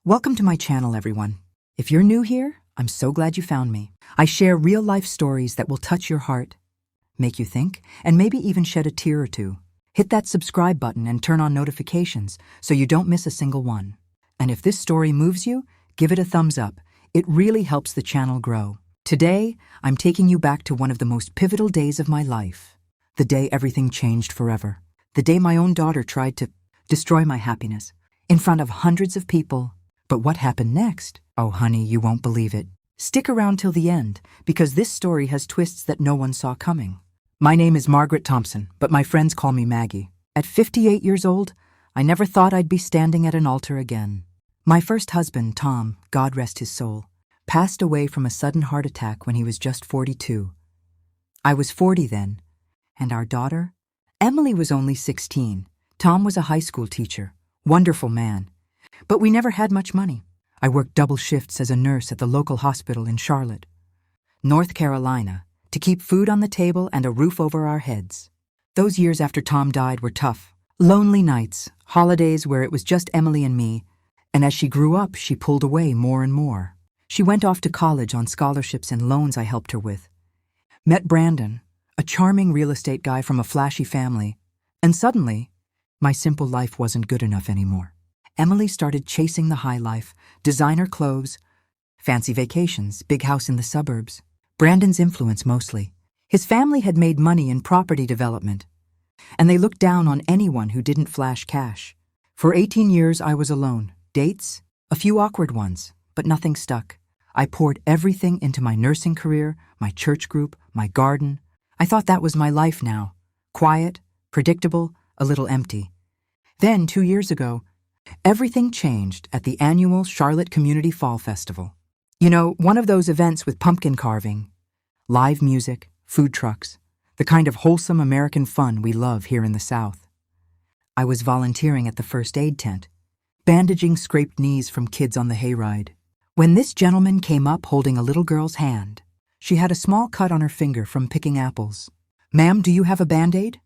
Welcome to my channel, everyone. If you're new here, I'm so glad you found me. I share real-life stories that will touch your heart, make you think, and maybe even shed a tear or two. Hit that subscribe button and turn on notifications so you don't miss a single one. And if this story moves you, give it a thumbs up. It really helps the channel grow. Today, I'm taking you back to one of the most pivotal days of my life. The day everything changed forever. The day my own daughter tried to destroy my happiness in front of hundreds of people. But what happened next? Oh, honey, you won't believe it. Stick around till the end, because this story has twists that no one saw coming. My name is Margaret Thompson, but my friends call me Maggie. At 58 years old, I never thought I'd be standing at an altar again. My first husband, Tom, God rest his soul, passed away from a sudden heart attack when he was just 42. I was 40 then, and our daughter? Emily was only 16. Tom was a high school teacher, wonderful man. But we never had much money. I worked double shifts as a nurse at the local hospital in Charlotte, North Carolina, to keep food on the table and a roof over our heads. Those years after Tom died were tough. Lonely nights, holidays where it was just Emily and me, and as she grew up, she pulled away more and more. She went off to college on scholarships and loans I helped her with. Met Brandon, a charming real estate guy from a flashy family, and suddenly, my simple life wasn't good enough anymore. Emily started chasing the high life, designer clothes, fancy vacations, big house in the suburbs. Brandon's influence mostly. His family had made money in property development, and they looked down on anyone who didn't flash cash. For 18 years, I was alone. Dates? A few awkward ones, but nothing stuck. I poured everything into my nursing career, my church group, my garden. I thought that was my life now. Quiet, predictable, a little empty. Then, 2 years ago, everything changed at the annual Charlotte Community Fall Festival. You know, one of those events with pumpkin carving, live music, food trucks, the kind of wholesome American fun we love here in the South. I was volunteering at the first aid tent, bandaging scraped knees from kids on the hayride, when this gentleman came up holding a little girl's hand. She had a small cut on her finger from picking apples. "Ma'am, do you have a Band-Aid?"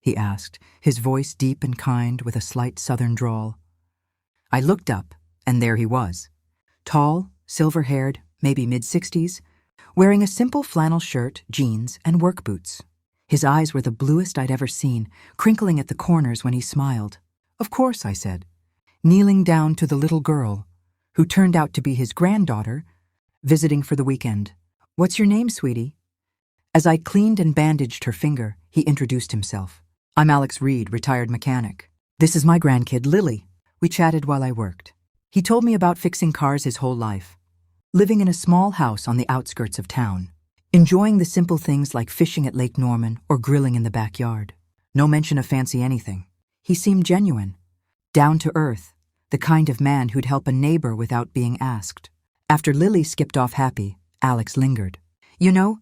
he asked, his voice deep and kind with a slight southern drawl. I looked up, and there he was. Tall, silver-haired, maybe mid-60s, wearing a simple flannel shirt, jeans, and work boots. His eyes were the bluest I'd ever seen, crinkling at the corners when he smiled. "Of course," I said, kneeling down to the little girl, who turned out to be his granddaughter, visiting for the weekend. "What's your name, sweetie?" As I cleaned and bandaged her finger, he introduced himself. "I'm Alex Reed, retired mechanic. This is my grandkid, Lily." We chatted while I worked. He told me about fixing cars his whole life, living in a small house on the outskirts of town, enjoying the simple things like fishing at Lake Norman or grilling in the backyard. No mention of fancy anything. He seemed genuine, down to earth, the kind of man who'd help a neighbor without being asked. After Lily skipped off happy, Alex lingered. "You know,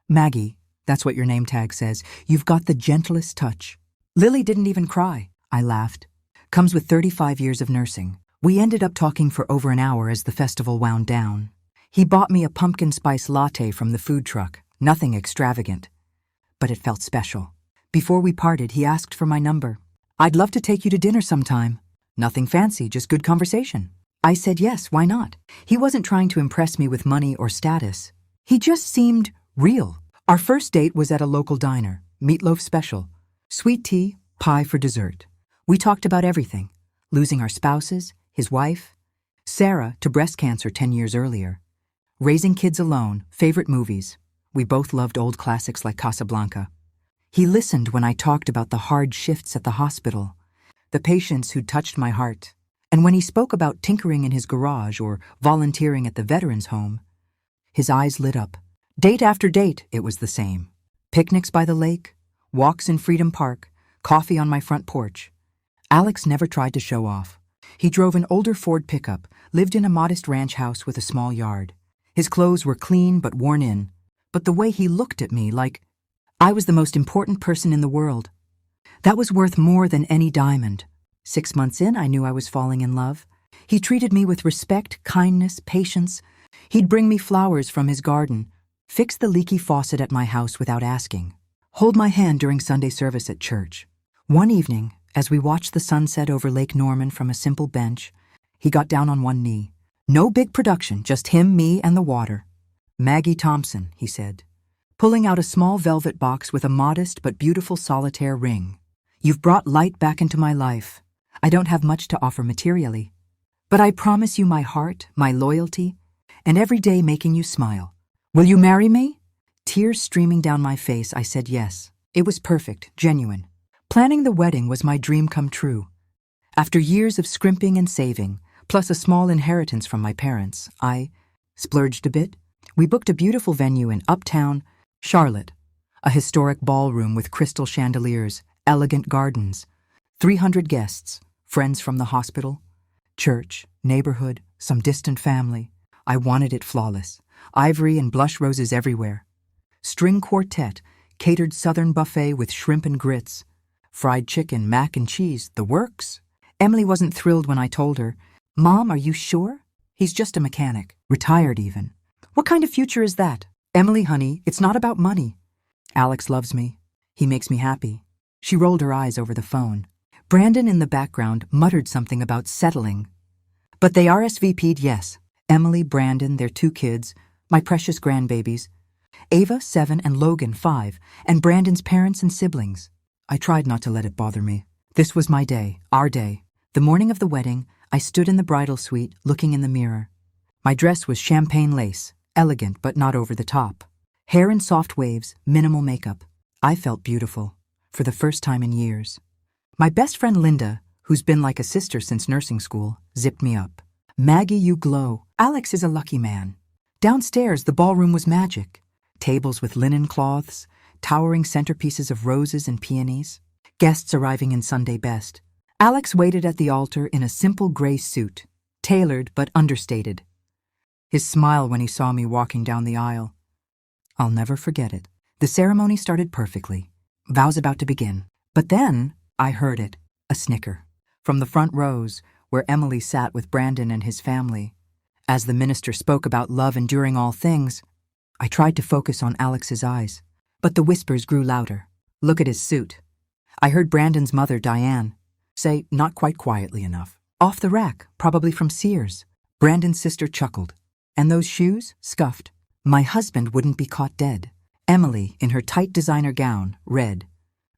Maggie, that's what your name tag says, you've got the gentlest touch." Lily didn't even cry. I laughed. Comes with 35 years of nursing. We ended up talking for over an hour as the festival wound down. He bought me a pumpkin spice latte from the food truck, nothing extravagant, but it felt special. Before we parted, he asked for my number. "I'd love to take you to dinner sometime. Nothing fancy, just good conversation." I said yes, why not? He wasn't trying to impress me with money or status. He just seemed real. Our first date was at a local diner, meatloaf special, sweet tea, pie for dessert. We talked about everything, losing our spouses, his wife, Sarah to breast cancer 10 years earlier, raising kids alone, favorite movies. We both loved old classics like Casablanca. He listened when I talked about the hard shifts at the hospital, the patients who'd touched my heart, and when he spoke about tinkering in his garage or volunteering at the veterans' home, his eyes lit up. Date after date, it was the same. Picnics by the lake, walks in Freedom Park, coffee on my front porch. Alex never tried to show off. He drove an older Ford pickup, lived in a modest ranch house with a small yard. His clothes were clean but worn in, but the way he looked at me like I was the most important person in the world. That was worth more than any diamond. 6 months in, I knew I was falling in love. He treated me with respect, kindness, patience. He'd bring me flowers from his garden, fix the leaky faucet at my house without asking, hold my hand during Sunday service at church. One evening, as we watched the sunset over Lake Norman from a simple bench, He got down on one knee. No big production, just him, me, and the water. Maggie Thompson, he said, pulling out a small velvet box with a modest but beautiful solitaire ring. You've brought light back into my life. I don't have much to offer materially, but I promise you my heart, my loyalty, and every day making you smile. Will you marry me? Tears streaming down my face, I said yes. It was perfect, genuine. Planning the wedding was my dream come true. After years of scrimping and saving, plus a small inheritance from my parents, I splurged a bit. We booked a beautiful venue in Uptown, Charlotte, a historic ballroom with crystal chandeliers, elegant gardens, 300 guests, friends from the hospital, church, neighborhood, some distant family. I wanted it flawless, ivory and blush roses everywhere. String quartet, catered southern buffet with shrimp and grits, fried chicken, mac and cheese, the works. Emily wasn't thrilled when I told her, Mom, are you sure? He's just a mechanic, retired even. What kind of future is that? Emily, honey, it's not about money. Alex loves me. He makes me happy. She rolled her eyes over the phone. Brandon in the background muttered something about settling. But they RSVP'd yes. Emily, Brandon, their 2 kids, my precious grandbabies. Ava, 7, and Logan, 5, and Brandon's parents and siblings. I tried not to let it bother me. This was my day, our day. The morning of the wedding, I stood in the bridal suite, looking in the mirror. My dress was champagne lace, elegant but not over the top. Hair in soft waves, minimal makeup. I felt beautiful, for the first time in years. My best friend Linda, who's been like a sister since nursing school, zipped me up. Maggie, you glow. Alex is a lucky man. Downstairs, the ballroom was magic. Tables with linen cloths, towering centerpieces of roses and peonies. Guests arriving in Sunday best. Alex waited at the altar in a simple gray suit, tailored but understated. His smile when he saw me walking down the aisle. I'll never forget it. The ceremony started perfectly. Vows about to begin. But then, I heard it, a snicker. From the front rows, where Emily sat with Brandon and his family. As the minister spoke about love enduring all things, I tried to focus on Alex's eyes. But the whispers grew louder. Look at his suit. I heard Brandon's mother, Diane, say, not quite quietly enough. Off the rack, probably from Sears. Brandon's sister chuckled. And those shoes? Scuffed. My husband wouldn't be caught dead. Emily, in her tight designer gown, red.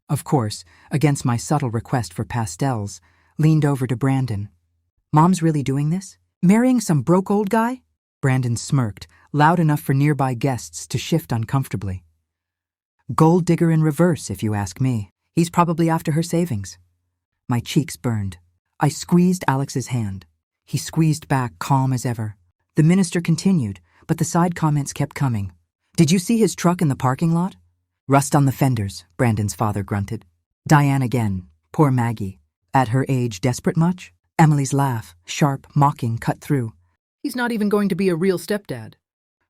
Of course, against my subtle request for pastels, leaned over to Brandon. Mom's really doing this? Marrying some broke old guy? Brandon smirked, loud enough for nearby guests to shift uncomfortably. Gold digger in reverse, if you ask me. He's probably after her savings. My cheeks burned. I squeezed Alex's hand. He squeezed back, calm as ever. The minister continued, but the side comments kept coming. Did you see his truck in the parking lot? Rust on the fenders, Brandon's father grunted. Diane again. Poor Maggie. At her age, desperate much? Emily's laugh, sharp, mocking, cut through. He's not even going to be a real stepdad.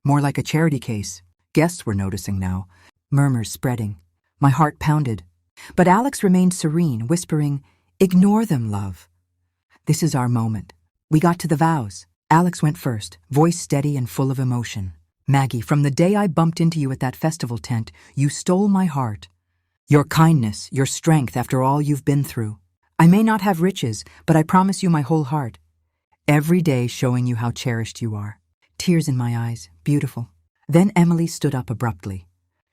More like a charity case. Guests were noticing now. Murmurs spreading. My heart pounded. But Alex remained serene, whispering, Ignore them, love. This is our moment. We got to the vows. Alex went first, voice steady and full of emotion. Maggie, from the day I bumped into you at that festival tent, you stole my heart. Your kindness, your strength after all you've been through. I may not have riches, but I promise you my whole heart. Every day showing you how cherished you are. Tears in my eyes, beautiful. Then Emily stood up abruptly.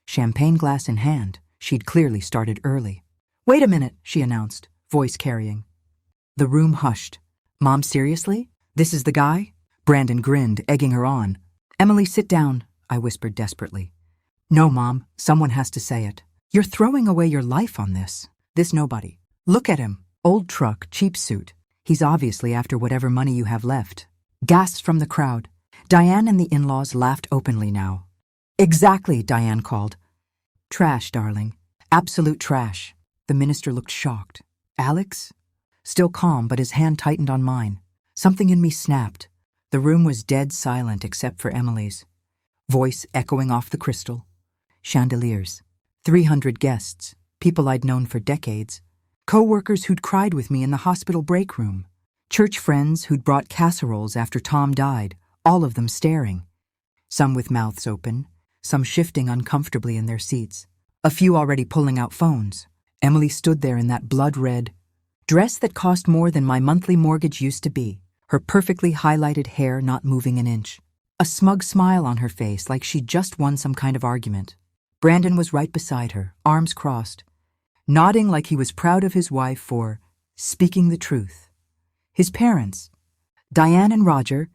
Champagne glass in hand, she'd clearly started early. Wait a minute, she announced, voice carrying. The room hushed. Mom, seriously? This is the guy? Brandon grinned, egging her on. Emily, sit down, I whispered desperately. No, Mom, someone has to say it. You're throwing away your life on this. This nobody. Look at him. Old truck, cheap suit. He's obviously after whatever money you have left. Gasps from the crowd. Diane and the in-laws laughed openly now. Exactly, Diane called. Trash, darling. Absolute trash. The minister looked shocked. Alex? Still calm, but his hand tightened on mine. Something in me snapped. The room was dead silent except for Emily's. Voice echoing off the crystal. Chandeliers. 300 guests. People I'd known for decades. Co-workers who'd cried with me in the hospital break room. Church friends who'd brought casseroles after Tom died, all of them staring. Some with mouths open, some shifting uncomfortably in their seats. A few already pulling out phones. Emily stood there in that blood-red dress that cost more than my monthly mortgage used to be. her perfectly highlighted hair not moving an inch. A smug smile on her face like she'd just won some kind of argument. Brandon was right beside her, arms crossed, nodding like he was proud of his wife for speaking the truth. His parents, Diane and Roger,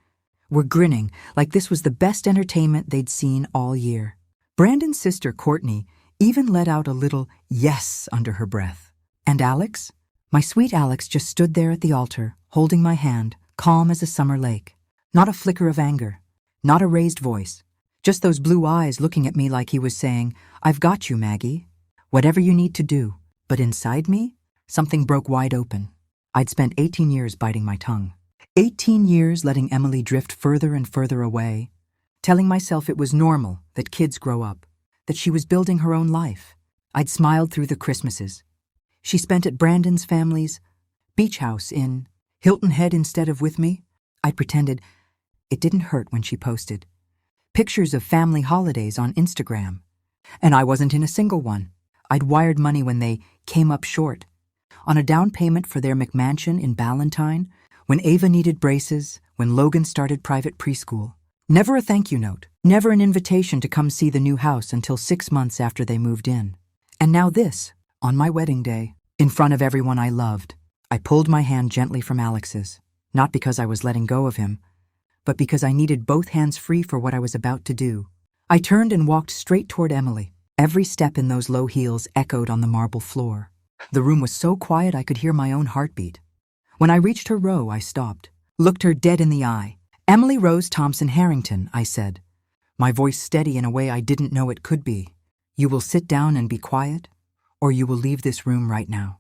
were grinning like this was the best entertainment they'd seen all year. Brandon's sister, Courtney, even let out a little yes under her breath. And Alex? My sweet Alex just stood there at the altar, holding my hand, calm as a summer lake. Not a flicker of anger, not a raised voice, just those blue eyes looking at me like he was saying, "I've got you, Maggie. Whatever you need to do." But inside me, something broke wide open. I'd spent 18 years biting my tongue. 18 years letting Emily drift further and further away, telling myself it was normal that kids grow up, that she was building her own life. I'd smiled through the Christmases she spent at Brandon's family's beach house in Hilton Head instead of with me. I'd pretended it didn't hurt when she posted pictures of family holidays on Instagram, and I wasn't in a single one. I'd wired money when they came up short, on a down payment for their McMansion in Ballantine, when Ava needed braces, when Logan started private preschool. Never a thank you note, never an invitation to come see the new house until 6 months after they moved in. And now this, on my wedding day, in front of everyone I loved. I pulled my hand gently from Alex's, not because I was letting go of him, but because I needed both hands free for what I was about to do. I turned and walked straight toward Emily. Every step in those low heels echoed on the marble floor. The room was so quiet I could hear my own heartbeat. When I reached her row, I stopped, looked her dead in the eye. "Emily Rose Thompson Harrington," I said, my voice steady in a way I didn't know it could be. "You will sit down and be quiet, or you will leave this room right now."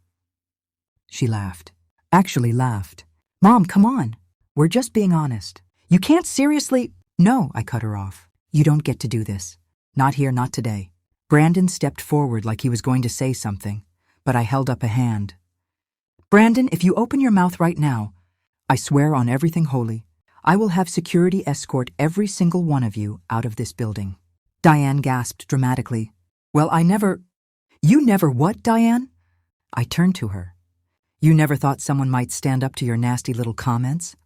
She laughed. Actually laughed. "Mom, come on. We're just being honest. You can't seriously—" "No," I cut her off. "You don't get to do this. Not here, not today." Brandon stepped forward like he was going to say something, but I held up a hand. "Brandon, if you open your mouth right now, I swear on everything holy, I will have security escort every single one of you out of this building." Diane gasped dramatically. "Well, You never what, Diane?" I turned to her. "You never thought someone might stand up to your nasty little comments?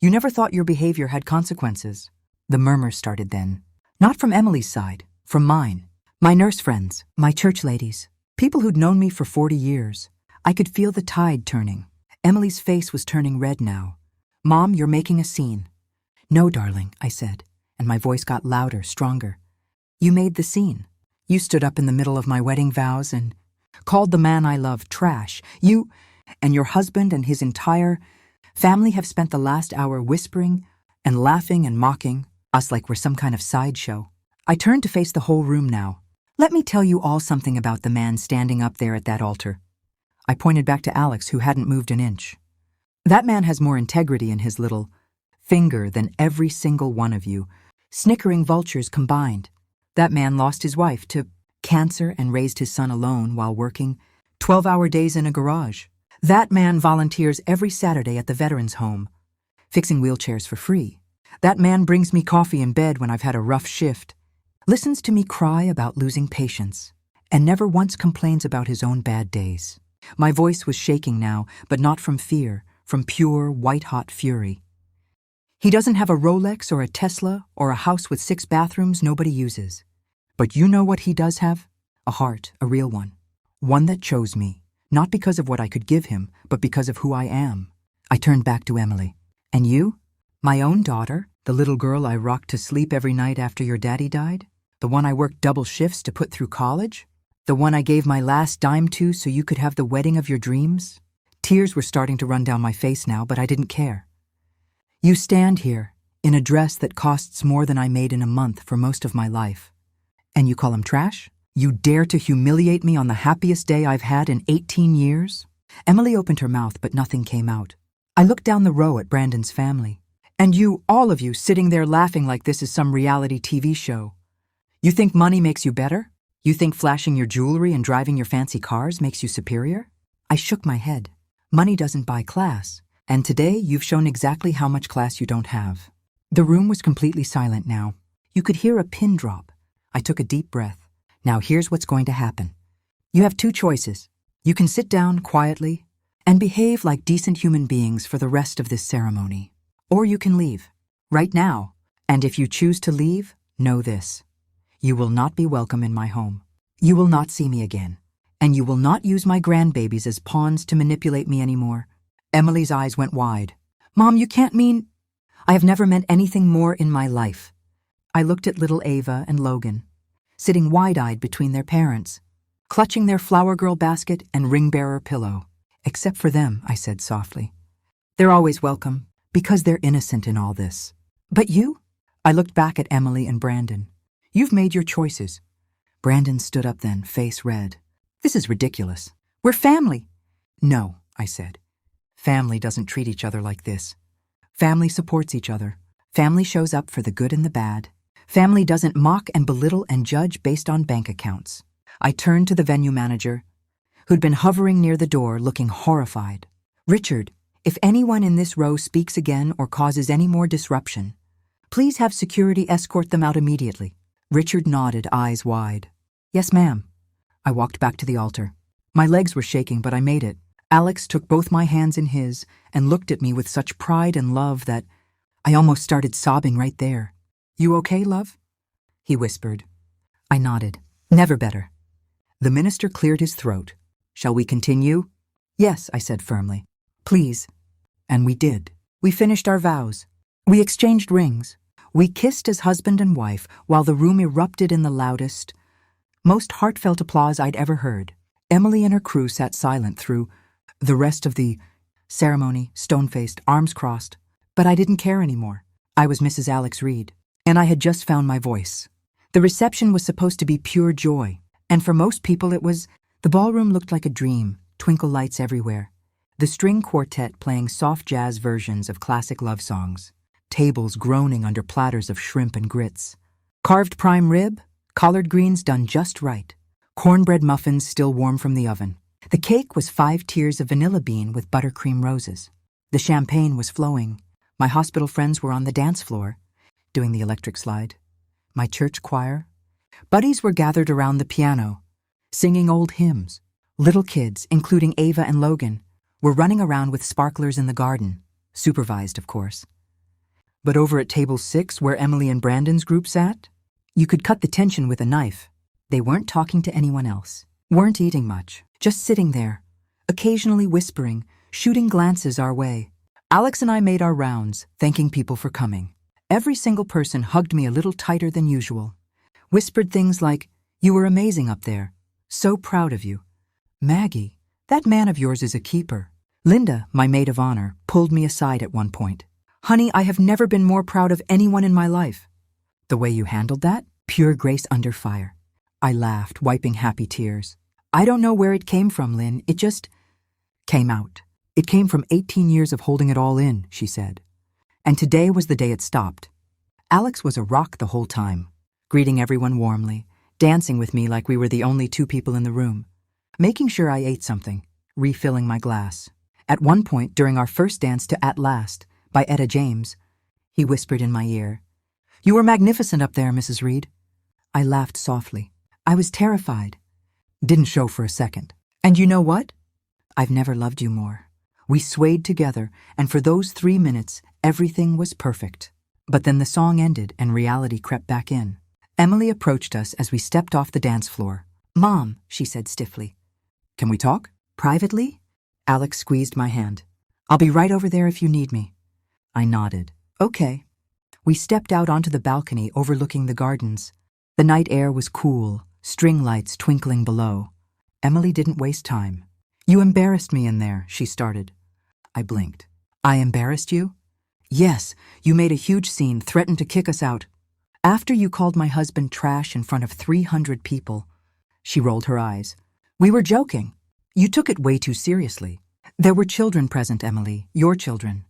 You never thought your behavior had consequences?" The murmurs started then. Not from Emily's side, from mine. My nurse friends, my church ladies, people who'd known me for 40 years. I could feel the tide turning. Emily's face was turning red now. "Mom, you're making a scene." "No, darling," I said, and my voice got louder, stronger. "You made the scene. You stood up in the middle of my wedding vows and called the man I love trash. You and your husband and his entire family have spent the last hour whispering and laughing and mocking us like we're some kind of sideshow." I turned to face the whole room now. "Let me tell you all something about the man standing up there at that altar." I pointed back to Alex, who hadn't moved an inch. "That man has more integrity in his little finger than every single one of you, snickering vultures combined. That man lost his wife to cancer and raised his son alone while working 12-hour days in a garage. That man volunteers every Saturday at the Veterans Home, fixing wheelchairs for free. That man brings me coffee in bed when I've had a rough shift, listens to me cry about losing patience, and never once complains about his own bad days." My voice was shaking now, but not from fear, from pure, white-hot fury. "He doesn't have a Rolex or a Tesla or a house with 6 bathrooms nobody uses. But you know what he does have? A heart, a real one. One that chose me, not because of what I could give him, but because of who I am." I turned back to Emily. "And you? My own daughter? The little girl I rocked to sleep every night after your daddy died? The one I worked double shifts to put through college? The one I gave my last dime to so you could have the wedding of your dreams?" Tears were starting to run down my face now, but I didn't care. "You stand here, in a dress that costs more than I made in a month for most of my life. And you call him trash? You dare to humiliate me on the happiest day I've had in 18 years? Emily opened her mouth, but nothing came out. I looked down the row at Brandon's family. "And you, all of you, sitting there laughing like this is some reality TV show. You think money makes you better? You think flashing your jewelry and driving your fancy cars makes you superior?" I shook my head. "Money doesn't buy class, and today you've shown exactly how much class you don't have." The room was completely silent now. You could hear a pin drop. I took a deep breath. "Now here's what's going to happen. You have 2 choices. You can sit down quietly and behave like decent human beings for the rest of this ceremony. Or you can leave. Right now. And if you choose to leave, know this. You will not be welcome in my home. You will not see me again. And you will not use my grandbabies as pawns to manipulate me anymore. Emily's eyes went wide. Mom, you can't mean… I have never meant anything more in my life. I looked at little Ava and Logan, sitting wide-eyed between their parents, clutching their flower girl basket and ring-bearer pillow. Except for them, I said softly. They're always welcome, because they're innocent in all this. But you? I looked back at Emily and Brandon. You've made your choices. Brandon stood up then, face red. This is ridiculous. We're family. No, I said. Family doesn't treat each other like this. Family supports each other. Family shows up for the good and the bad. Family doesn't mock and belittle and judge based on bank accounts. I turned to the venue manager, who'd been hovering near the door looking horrified. Richard, if anyone in this row speaks again or causes any more disruption, please have security escort them out immediately. Richard nodded, eyes wide. Yes, ma'am. I walked back to the altar. My legs were shaking, but I made it. Alex took both my hands in his and looked at me with such pride and love that I almost started sobbing right there. You okay, love? He whispered. I nodded. Never better. The minister cleared his throat. Shall we continue? Yes, I said firmly. Please. And we did. We finished our vows. We exchanged rings. We kissed as husband and wife while the room erupted in the loudest, most heartfelt applause I'd ever heard. Emily and her crew sat silent through the rest of the ceremony, stone-faced, arms crossed. But I didn't care anymore. I was Mrs. Alex Reed, and I had just found my voice. The reception was supposed to be pure joy, and for most people it was… The ballroom looked like a dream, twinkle lights everywhere. The string quartet playing soft jazz versions of classic love songs. Tables groaning under platters of shrimp and grits. Carved prime rib, collard greens done just right. Cornbread muffins still warm from the oven. The cake was 5 tiers of vanilla bean with buttercream roses. The champagne was flowing. My hospital friends were on the dance floor, doing the electric slide. My church choir. Buddies were gathered around the piano, singing old hymns. Little kids, including Ava and Logan, were running around with sparklers in the garden, supervised, of course. But over at table 6, where Emily and Brandon's group sat, you could cut the tension with a knife. They weren't talking to anyone else, weren't eating much, just sitting there, occasionally whispering, shooting glances our way. Alex and I made our rounds, thanking people for coming. Every single person hugged me a little tighter than usual, whispered things like, "You were amazing up there. So proud of you. Maggie, that man of yours is a keeper." Linda, my maid of honor, pulled me aside at one point. "Honey, I have never been more proud of anyone in my life." The way you handled that? Pure grace under fire. I laughed, wiping happy tears. I don't know where it came from, Lynn. It just came out. It came from 18 years of holding it all in, she said. And today was the day it stopped. Alex was a rock the whole time, greeting everyone warmly, dancing with me like we were the only 2 people in the room, making sure I ate something, refilling my glass. At one point during our first dance to At Last by Etta James, he whispered in my ear, "You were magnificent up there, Mrs. Reed." I laughed softly. I was terrified. Didn't show for a second. And you know what? I've never loved you more. We swayed together, and for those 3 minutes, everything was perfect. But then the song ended and reality crept back in. Emily approached us as we stepped off the dance floor. "Mom," she said stiffly. "Can we talk?" "Privately?" Alex squeezed my hand. "I'll be right over there if you need me." I nodded. "Okay." We stepped out onto the balcony overlooking the gardens. The night air was cool, string lights twinkling below. Emily didn't waste time. "You embarrassed me in there," she started. I blinked. "I embarrassed you?" "Yes, you made a huge scene, threatened to kick us out. After you called my husband trash in front of 300 people." She rolled her eyes. "We were joking. You took it way too seriously. There were children present, Emily, your children.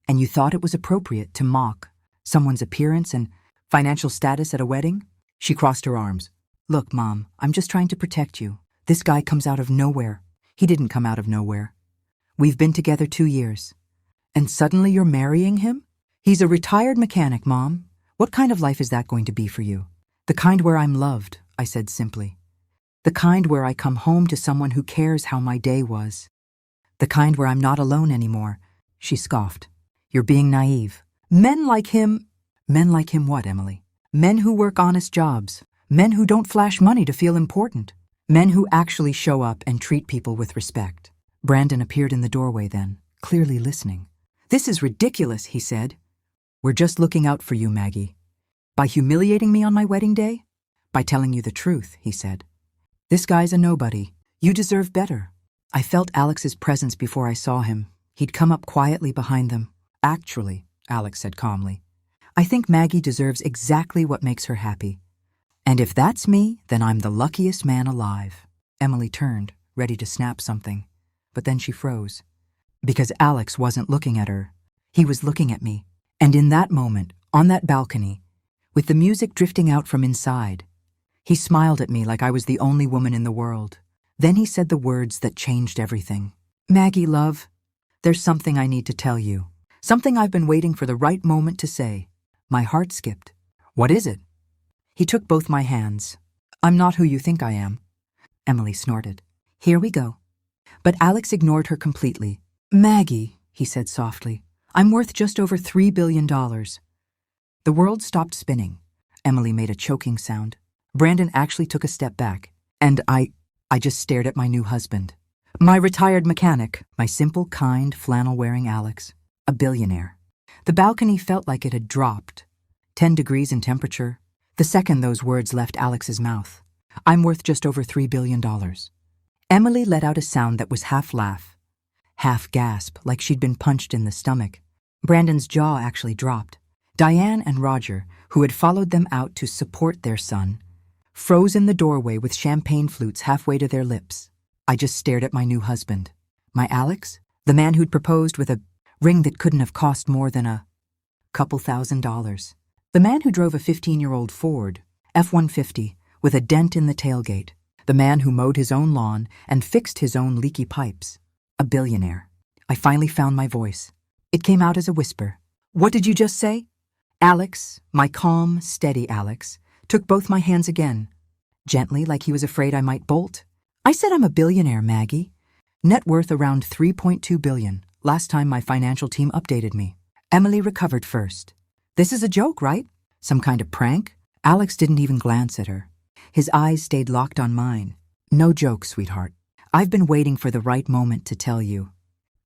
And you thought it was appropriate to mock someone's appearance and financial status at a wedding?" She crossed her arms. "Look, Mom, I'm just trying to protect you. This guy comes out of nowhere." He didn't come out of nowhere. "We've been together 2 years. And suddenly you're marrying him? He's a retired mechanic, Mom. What kind of life is that going to be for you?" "The kind where I'm loved," I said simply. "The kind where I come home to someone who cares how my day was. The kind where I'm not alone anymore." She scoffed. "You're being naive. Men like him. Men like him what, Emily? Men who work honest jobs. Men who don't flash money to feel important. Men who actually show up and treat people with respect. Brandon appeared in the doorway then, clearly listening. "This is ridiculous," he said. "We're just looking out for you, Maggie." "By humiliating me on my wedding day?" "By telling you the truth," he said. "This guy's a nobody. You deserve better." I felt Alex's presence before I saw him. He'd come up quietly behind them. "Actually," Alex said calmly, "I think Maggie deserves exactly what makes her happy. And if that's me, then I'm the luckiest man alive." Emily turned, ready to snap something, but then she froze. Because Alex wasn't looking at her. He was looking at me. And in that moment, on that balcony, with the music drifting out from inside, he smiled at me like I was the only woman in the world. Then he said the words that changed everything. "Maggie, love, there's something I need to tell you. Something I've been waiting for the right moment to say." My heart skipped. "What is it?" He took both my hands. "I'm not who you think I am." Emily snorted. "Here we go." But Alex ignored her completely. "Maggie," he said softly, "I'm worth just over $3 billion. The world stopped spinning. Emily made a choking sound. Brandon actually took a step back, and I just stared at my new husband. My retired mechanic, my simple, kind, flannel-wearing Alex, a billionaire. The balcony felt like it had dropped. 10 degrees in temperature. The second those words left Alex's mouth. "I'm worth just over $3 billion. Emily let out a sound that was half laugh, half gasp, like she'd been punched in the stomach. Brandon's jaw actually dropped. Diane and Roger, who had followed them out to support their son, froze in the doorway with champagne flutes halfway to their lips. I just stared at my new husband. My Alex, the man who'd proposed with a ring that couldn't have cost more than a couple $1,000s. The man who drove a 15-year-old Ford F-150 with a dent in the tailgate. The man who mowed his own lawn and fixed his own leaky pipes. A billionaire. I finally found my voice. It came out as a whisper. "What did you just say?" Alex, my calm, steady Alex, took both my hands again, gently like he was afraid I might bolt. "I said I'm a billionaire, Maggie. Net worth around $3.2 billion, last time my financial team updated me." Emily recovered first. "This is a joke, right? Some kind of prank?" Alex didn't even glance at her. His eyes stayed locked on mine. "No joke, sweetheart. I've been waiting for the right moment to tell you.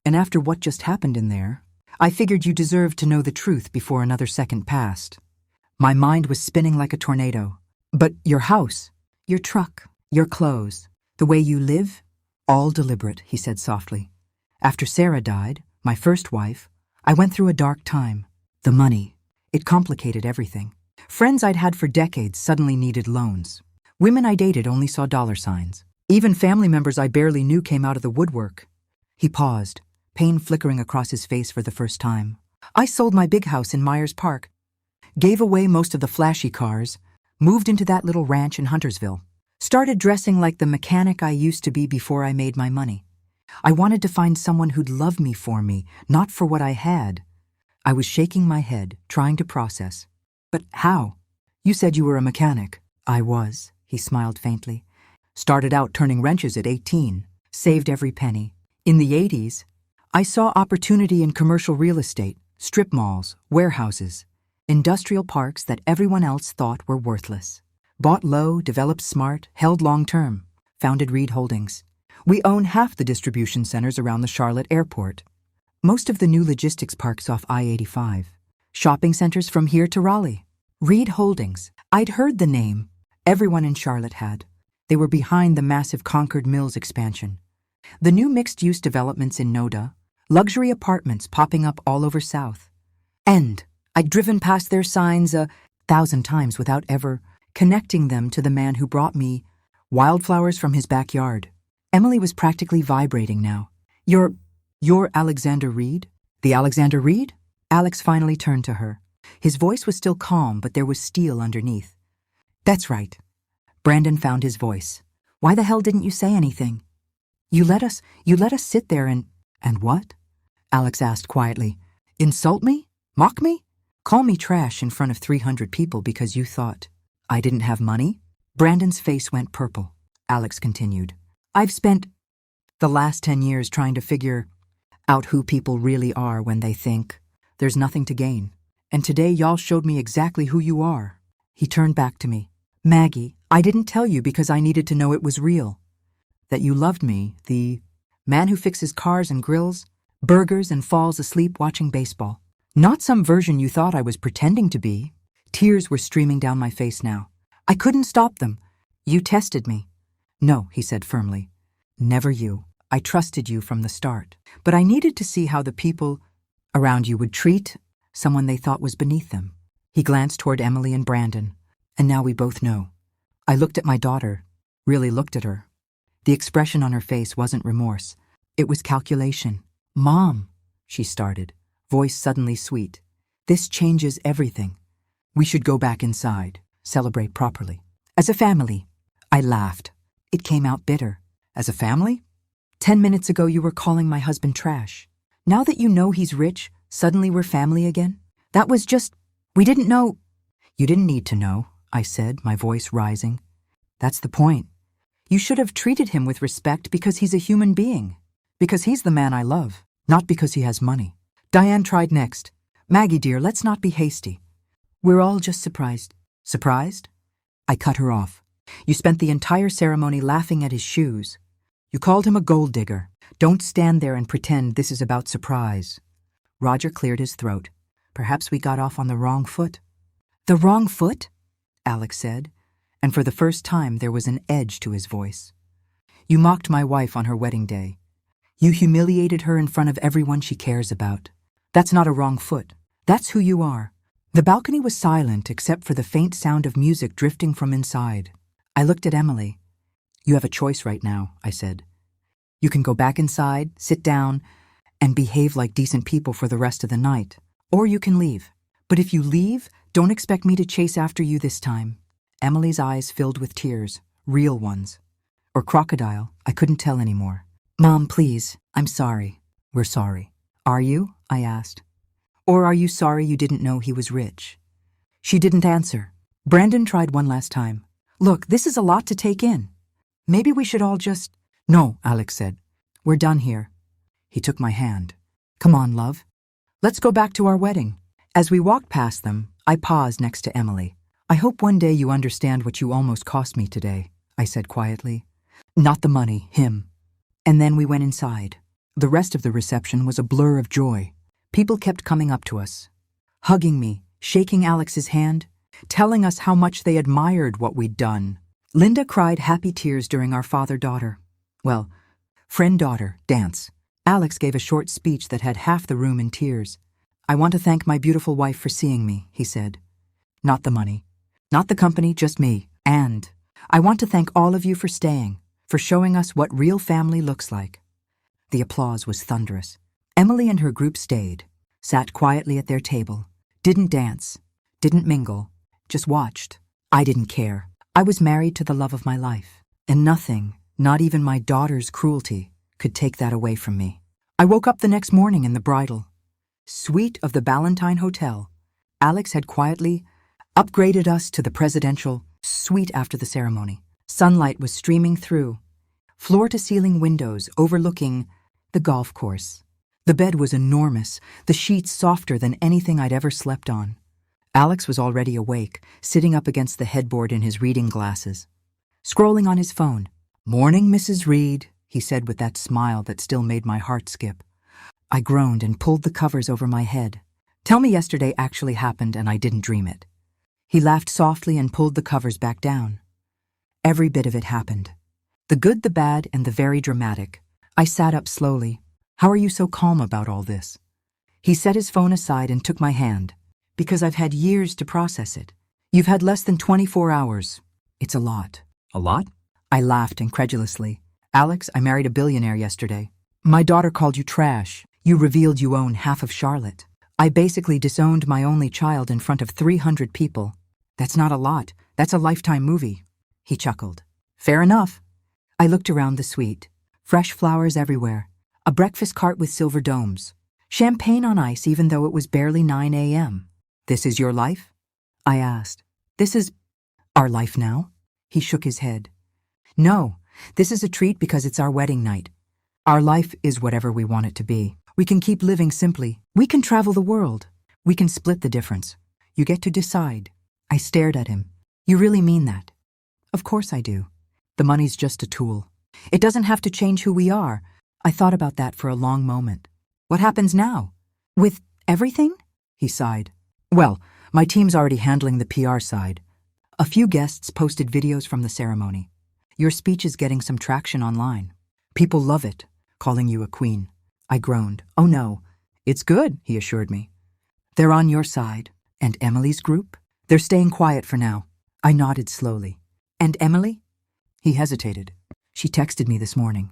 And after what just happened in there, I figured you deserved to know the truth before another second passed." My mind was spinning like a tornado. "But your house, your truck, your clothes, the way you live, all deliberate," he said softly. "After Sarah died, my first wife, I went through a dark time. The money, it complicated everything. Friends I'd had for decades suddenly needed loans. Women I dated only saw dollar signs. Even family members I barely knew came out of the woodwork." He paused, pain flickering across his face for the first time. "I sold my big house in Myers Park, gave away most of the flashy cars, moved into that little ranch in Huntersville, started dressing like the mechanic I used to be before I made my money. I wanted to find someone who'd love me, not for what I had." I was shaking my head, trying to process. "But how? You said you were a mechanic." "I was," he smiled faintly. "Started out turning wrenches at 18, saved every penny. In the 80s, I saw opportunity in commercial real estate, strip malls, warehouses, industrial parks that everyone else thought were worthless. Bought low, developed smart, held long-term, founded Reed Holdings. We own half the distribution centers around the Charlotte airport, most of the new logistics parks off I-85, shopping centers from here to Raleigh. Reed Holdings. I'd heard the name. Everyone in Charlotte had. They were behind the massive Concord Mills expansion. The new mixed-use developments in Noda, luxury apartments popping up all over South. And I'd driven past their signs 1,000 times without ever connecting them to the man who brought me wildflowers from his backyard. Emily was practically vibrating now. You're Alexander Reed? The Alexander Reed?" Alex finally turned to her. His voice was still calm, but there was steel underneath. "That's right." Brandon found his voice. "Why the hell didn't you say anything? You let us sit there and what?" Alex asked quietly. "Insult me? Mock me? Call me trash in front of 300 people because you thought I didn't have money?" Brandon's face went purple. Alex continued. "I've spent the last 10 years trying to figure out who people really are when they think there's nothing to gain. And today y'all showed me exactly who you are. He turned back to me. Maggie, I didn't tell you because I needed to know it was real. That you loved me, the man who fixes cars and grills burgers and falls asleep watching baseball. Not some version you thought I was pretending to be. Tears were streaming down my face now. I couldn't stop them. You tested me. No, he said firmly. Never you. I trusted you from the start. But I needed to see how the people around you would treat someone they thought was beneath them. He glanced toward Emily and Brandon. And now we both know. I looked at my daughter, really looked at her. The expression on her face wasn't remorse. It was calculation. Mom, she started, voice suddenly sweet. This changes everything. We should go back inside, celebrate properly. As a family. I laughed. It came out bitter. As a family? 10 minutes ago you were calling my husband trash. Now that you know he's rich, suddenly we're family again? That was just, we didn't know. You didn't need to know, I said, my voice rising. That's the point. You should have treated him with respect because he's a human being. Because he's the man I love, not because he has money. Diane tried next. Maggie dear, let's not be hasty. We're all just surprised. Surprised? I cut her off. You spent the entire ceremony laughing at his shoes. You called him a gold digger. Don't stand there and pretend this is about surprise. Roger cleared his throat. Perhaps we got off on the wrong foot. The wrong foot? Alex said, and for the first time there was an edge to his voice. You mocked my wife on her wedding day. You humiliated her in front of everyone she cares about. That's not a wrong foot. That's who you are. The balcony was silent except for the faint sound of music drifting from inside. I looked at Emily. You have a choice right now, I said. You can go back inside, sit down, and behave like decent people for the rest of the night. Or you can leave. But if you leave, don't expect me to chase after you this time. Emily's eyes filled with tears, real ones. Or crocodile, I couldn't tell anymore. Mom, please, I'm sorry. We're sorry. Are you? I asked. Or are you sorry you didn't know he was rich? She didn't answer. Brandon tried one last time. Look, this is a lot to take in. Maybe we should all just... No, Alex said. We're done here. He took my hand. Come on, love. Let's go back to our wedding. As we walked past them, I paused next to Emily. I hope one day you understand what you almost cost me today, I said quietly. Not the money, him. And then we went inside. The rest of the reception was a blur of joy. People kept coming up to us, hugging me, shaking Alex's hand, telling us how much they admired what we'd done. Linda cried happy tears during our friend-daughter dance. Alex gave a short speech that had half the room in tears. I want to thank my beautiful wife for seeing me, he said. Not the money, not the company, just me. And I want to thank all of you for staying, for showing us what real family looks like. The applause was thunderous. Emily and her group stayed, sat quietly at their table, didn't dance, didn't mingle, just watched. I didn't care. I was married to the love of my life, and nothing, not even my daughter's cruelty, could take that away from me. I woke up the next morning in the bridal suite of the Ballantine Hotel. Alex had quietly upgraded us to the presidential suite after the ceremony. Sunlight was streaming through, floor-to-ceiling windows overlooking the golf course. The bed was enormous, the sheets softer than anything I'd ever slept on. Alex was already awake, sitting up against the headboard in his reading glasses, scrolling on his phone. Morning, Mrs. Reed, he said with that smile that still made my heart skip. I groaned and pulled the covers over my head. Tell me yesterday actually happened and I didn't dream it. He laughed softly and pulled the covers back down. Every bit of it happened. The good, the bad, and the very dramatic. I sat up slowly. How are you so calm about all this? He set his phone aside and took my hand. Because I've had years to process it. You've had less than 24 hours. It's a lot. A lot? I laughed incredulously. Alex, I married a billionaire yesterday. My daughter called you trash. You revealed you own half of Charlotte. I basically disowned my only child in front of 300 people. That's not a lot. That's a Lifetime movie. He chuckled. Fair enough. I looked around the suite. Fresh flowers everywhere. A breakfast cart with silver domes. Champagne on ice even though it was barely 9 a.m. This is your life? I asked. This is our life now? He shook his head. No, this is a treat because it's our wedding night. Our life is whatever we want it to be. We can keep living simply. We can travel the world. We can split the difference. You get to decide. I stared at him. You really mean that? Of course I do. The money's just a tool. It doesn't have to change who we are. I thought about that for a long moment. What happens now? With everything? He sighed. Well, my team's already handling the PR side. A few guests posted videos from the ceremony. Your speech is getting some traction online. People love it, calling you a queen. I groaned. Oh no, it's good, he assured me. They're on your side. And Emily's group? They're staying quiet for now. I nodded slowly. And Emily? He hesitated. She texted me this morning.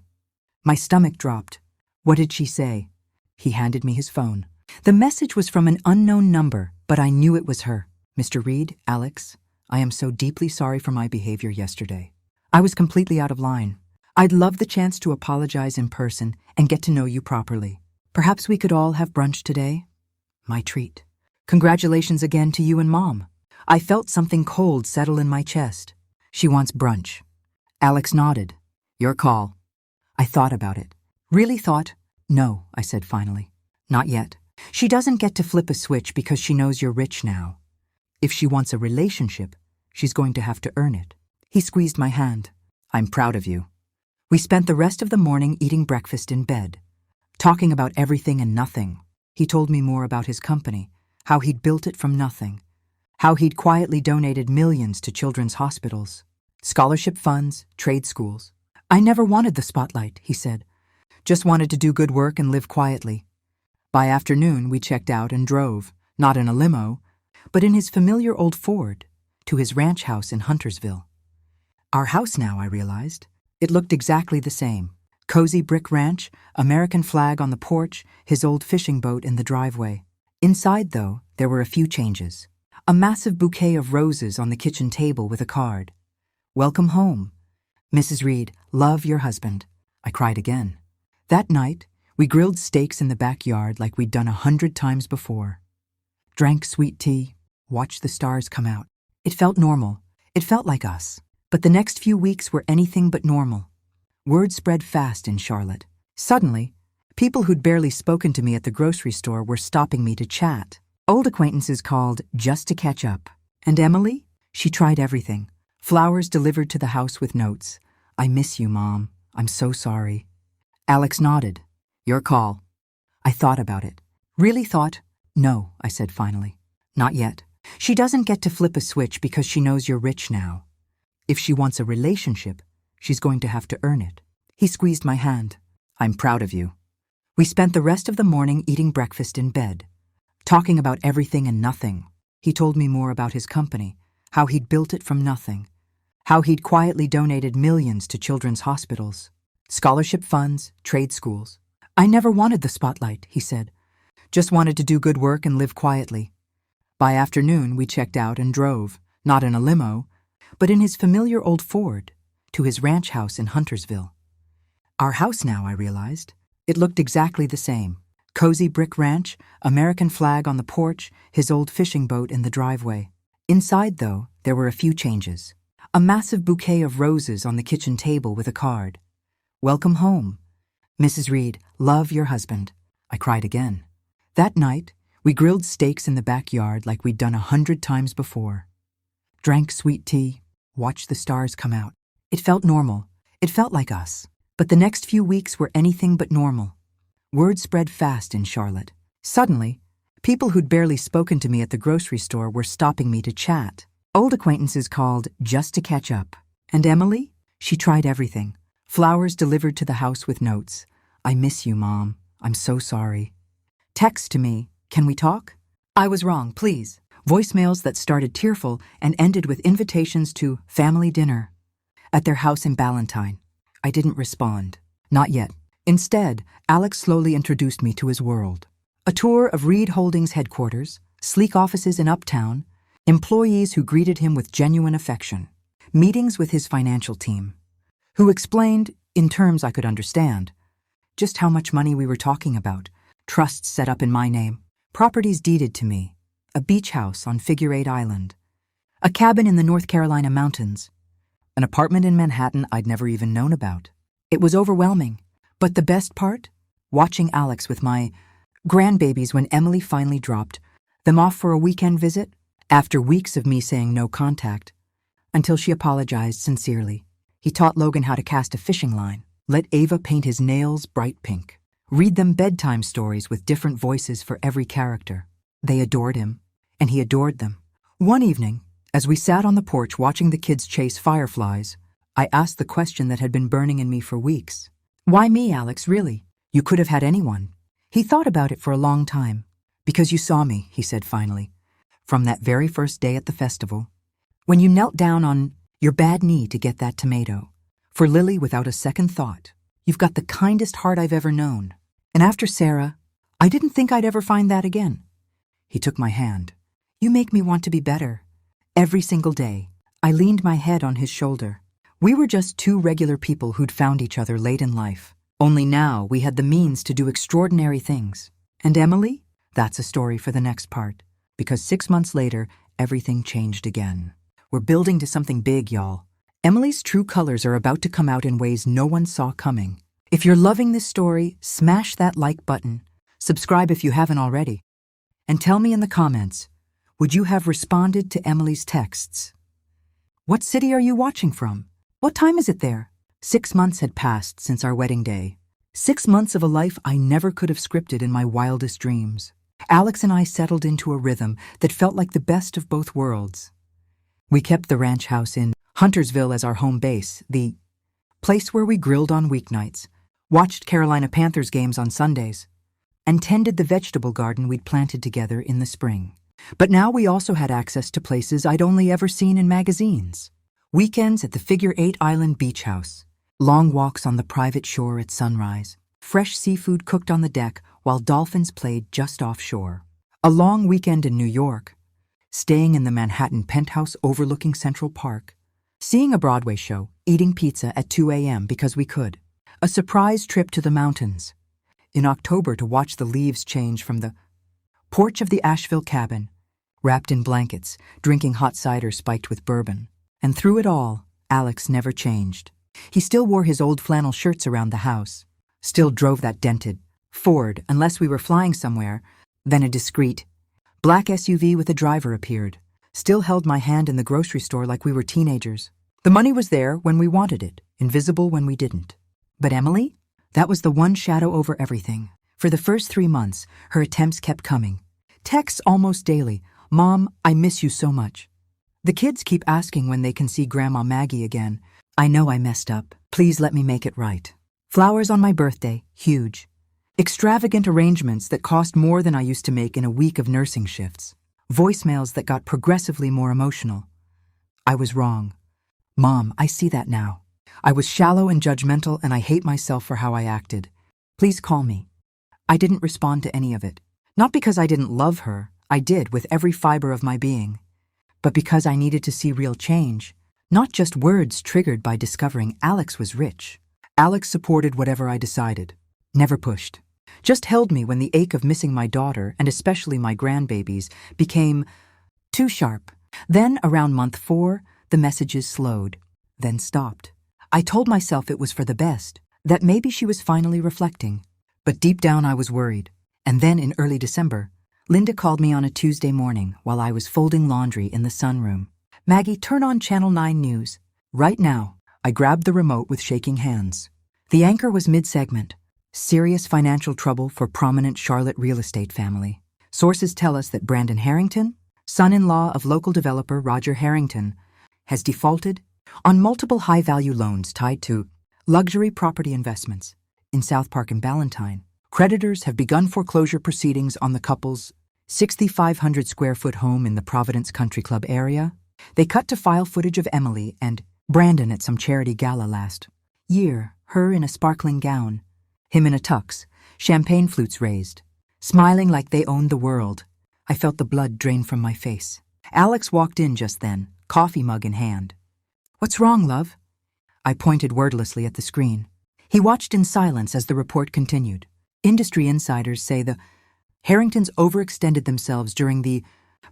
My stomach dropped. What did she say? He handed me his phone. The message was from an unknown number, but I knew it was her. Mr. Reed, Alex, I am so deeply sorry for my behavior yesterday. I was completely out of line. I'd love the chance to apologize in person and get to know you properly. Perhaps we could all have brunch today? My treat. Congratulations again to you and Mom. I felt something cold settle in my chest. She wants brunch. Alex nodded. Your call. I thought about it. Really thought? No, I said finally. Not yet. She doesn't get to flip a switch because she knows you're rich now. If she wants a relationship, she's going to have to earn it. He squeezed my hand. I'm proud of you. We spent the rest of the morning eating breakfast in bed, talking about everything and nothing. He told me more about his company, how he'd built it from nothing, how he'd quietly donated millions to children's hospitals, scholarship funds, trade schools. I never wanted the spotlight, he said. Just wanted to do good work and live quietly. By afternoon, we checked out and drove, not in a limo, but in his familiar old Ford, to his ranch house in Huntersville. Our house now, I realized. It looked exactly the same. Cozy brick ranch, American flag on the porch, his old fishing boat in the driveway. Inside, though, there were a few changes. A massive bouquet of roses on the kitchen table with a card. Welcome home. Mrs. Reed, love your husband. I cried again. That night, we grilled steaks in the backyard like we'd done 100 times before. Drank sweet tea, watched the stars come out. It felt normal. It felt like us. But the next few weeks were anything but normal. Word spread fast in Charlotte. Suddenly, people who'd barely spoken to me at the grocery store were stopping me to chat. Old acquaintances called just to catch up. And Emily? She tried everything. Flowers delivered to the house with notes. I miss you, Mom. I'm so sorry. Alex nodded. Your call. I thought about it. Really thought? No, I said finally. Not yet. She doesn't get to flip a switch because she knows you're rich now. If she wants a relationship, she's going to have to earn it. He squeezed my hand. I'm proud of you. We spent the rest of the morning eating breakfast in bed, talking about everything and nothing. He told me more about his company, how he'd built it from nothing, how he'd quietly donated millions to children's hospitals, scholarship funds, trade schools. I never wanted the spotlight, he said. Just wanted to do good work and live quietly. By afternoon, we checked out and drove, not in a limo, but in his familiar old Ford, to his ranch house in Huntersville. Our house now, I realized. It looked exactly the same. Cozy brick ranch, American flag on the porch, his old fishing boat in the driveway. Inside, though, there were a few changes. A massive bouquet of roses on the kitchen table with a card. Welcome home. Mrs. Reed, love your husband. I cried again. That night, we grilled steaks in the backyard like we'd done 100 times before. Drank sweet tea, watched the stars come out. It felt normal. It felt like us. But the next few weeks were anything but normal. Word spread fast in Charlotte. Suddenly, people who'd barely spoken to me at the grocery store were stopping me to chat. Old acquaintances called just to catch up. And Emily? She tried everything. Flowers delivered to the house with notes. I miss you, Mom. I'm so sorry. Text to me. Can we talk? I was wrong, please. Voicemails that started tearful and ended with invitations to family dinner at their house in Ballantyne. I didn't respond. Not yet. Instead, Alex slowly introduced me to his world. A tour of Reed Holdings headquarters, sleek offices in Uptown, employees who greeted him with genuine affection, meetings with his financial team, who explained, in terms I could understand, just how much money we were talking about, trusts set up in my name, properties deeded to me, a beach house on Figure 8 Island, a cabin in the North Carolina mountains, an apartment in Manhattan I'd never even known about. It was overwhelming, but the best part? Watching Alex with my grandbabies when Emily finally dropped them off for a weekend visit, after weeks of me saying no contact, until she apologized sincerely. He taught Logan how to cast a fishing line, let Ava paint his nails bright pink, read them bedtime stories with different voices for every character. They adored him, and he adored them. One evening, as we sat on the porch watching the kids chase fireflies, I asked the question that had been burning in me for weeks. Why me, Alex, really? You could have had anyone. He thought about it for a long time. Because you saw me, he said finally, from that very first day at the festival, when you knelt down on your bad knee to get that tomato. For Lily, without a second thought, you've got the kindest heart I've ever known. And after Sarah, I didn't think I'd ever find that again. He took my hand. You make me want to be better. Every single day, I leaned my head on his shoulder. We were just two regular people who'd found each other late in life. Only now we had the means to do extraordinary things. And Emily? That's a story for the next part. Because 6 months later, everything changed again. We're building to something big, y'all. Emily's true colors are about to come out in ways no one saw coming. If you're loving this story, smash that like button. Subscribe if you haven't already. And tell me in the comments, would you have responded to Emily's texts? What city are you watching from? What time is it there? 6 months had passed since our wedding day. 6 months of a life I never could have scripted in my wildest dreams. Alex and I settled into a rhythm that felt like the best of both worlds. We kept the ranch house in Huntersville as our home base, the place where we grilled on weeknights, watched Carolina Panthers games on Sundays, and tended the vegetable garden we'd planted together in the spring. But now we also had access to places I'd only ever seen in magazines. Weekends at the Figure 8 Island Beach House, long walks on the private shore at sunrise, fresh seafood cooked on the deck while dolphins played just offshore. A long weekend in New York, staying in the Manhattan penthouse overlooking Central Park, seeing a Broadway show, eating pizza at 2 a.m. because we could. A surprise trip to the mountains. In October to watch the leaves change from the porch of the Asheville cabin, wrapped in blankets, drinking hot cider spiked with bourbon. And through it all, Alex never changed. He still wore his old flannel shirts around the house, still drove that dented Ford unless we were flying somewhere, then a discreet black SUV with a driver appeared, still held my hand in the grocery store like we were teenagers. The money was there when we wanted it, invisible when we didn't. But Emily? That was the one shadow over everything. For the first 3 months, her attempts kept coming. Texts almost daily. Mom, I miss you so much. The kids keep asking when they can see Grandma Maggie again. I know I messed up. Please let me make it right. Flowers on my birthday, huge. Extravagant arrangements that cost more than I used to make in a week of nursing shifts. Voicemails that got progressively more emotional. I was wrong. Mom, I see that now. I was shallow and judgmental, and I hate myself for how I acted. Please call me. I didn't respond to any of it. Not because I didn't love her. I did with every fiber of my being. But because I needed to see real change, not just words triggered by discovering Alex was rich. Alex supported whatever I decided, never pushed, just held me when the ache of missing my daughter, and especially my grandbabies, became too sharp. Then, around month 4, the messages slowed, then stopped. I told myself it was for the best, that maybe she was finally reflecting. But deep down I was worried. And then in early December, Linda called me on a Tuesday morning while I was folding laundry in the sunroom. Maggie, turn on Channel 9 News. Right now. I grabbed the remote with shaking hands. The anchor was mid-segment. Serious financial trouble for prominent Charlotte real estate family. Sources tell us that Brandon Harrington, son-in-law of local developer Roger Harrington, has defaulted on multiple high-value loans tied to luxury property investments in South Park and Ballantyne. Creditors have begun foreclosure proceedings on the couple's 6,500 square foot home in the Providence Country Club area. They cut to file footage of Emily and Brandon at some charity gala last year, her in a sparkling gown, him in a tux, champagne flutes raised, smiling like they owned the world. I felt the blood drain from my face. Alex walked in just then, coffee mug in hand. What's wrong, love? I pointed wordlessly at the screen. He watched in silence as the report continued. Industry insiders say the Harringtons overextended themselves during the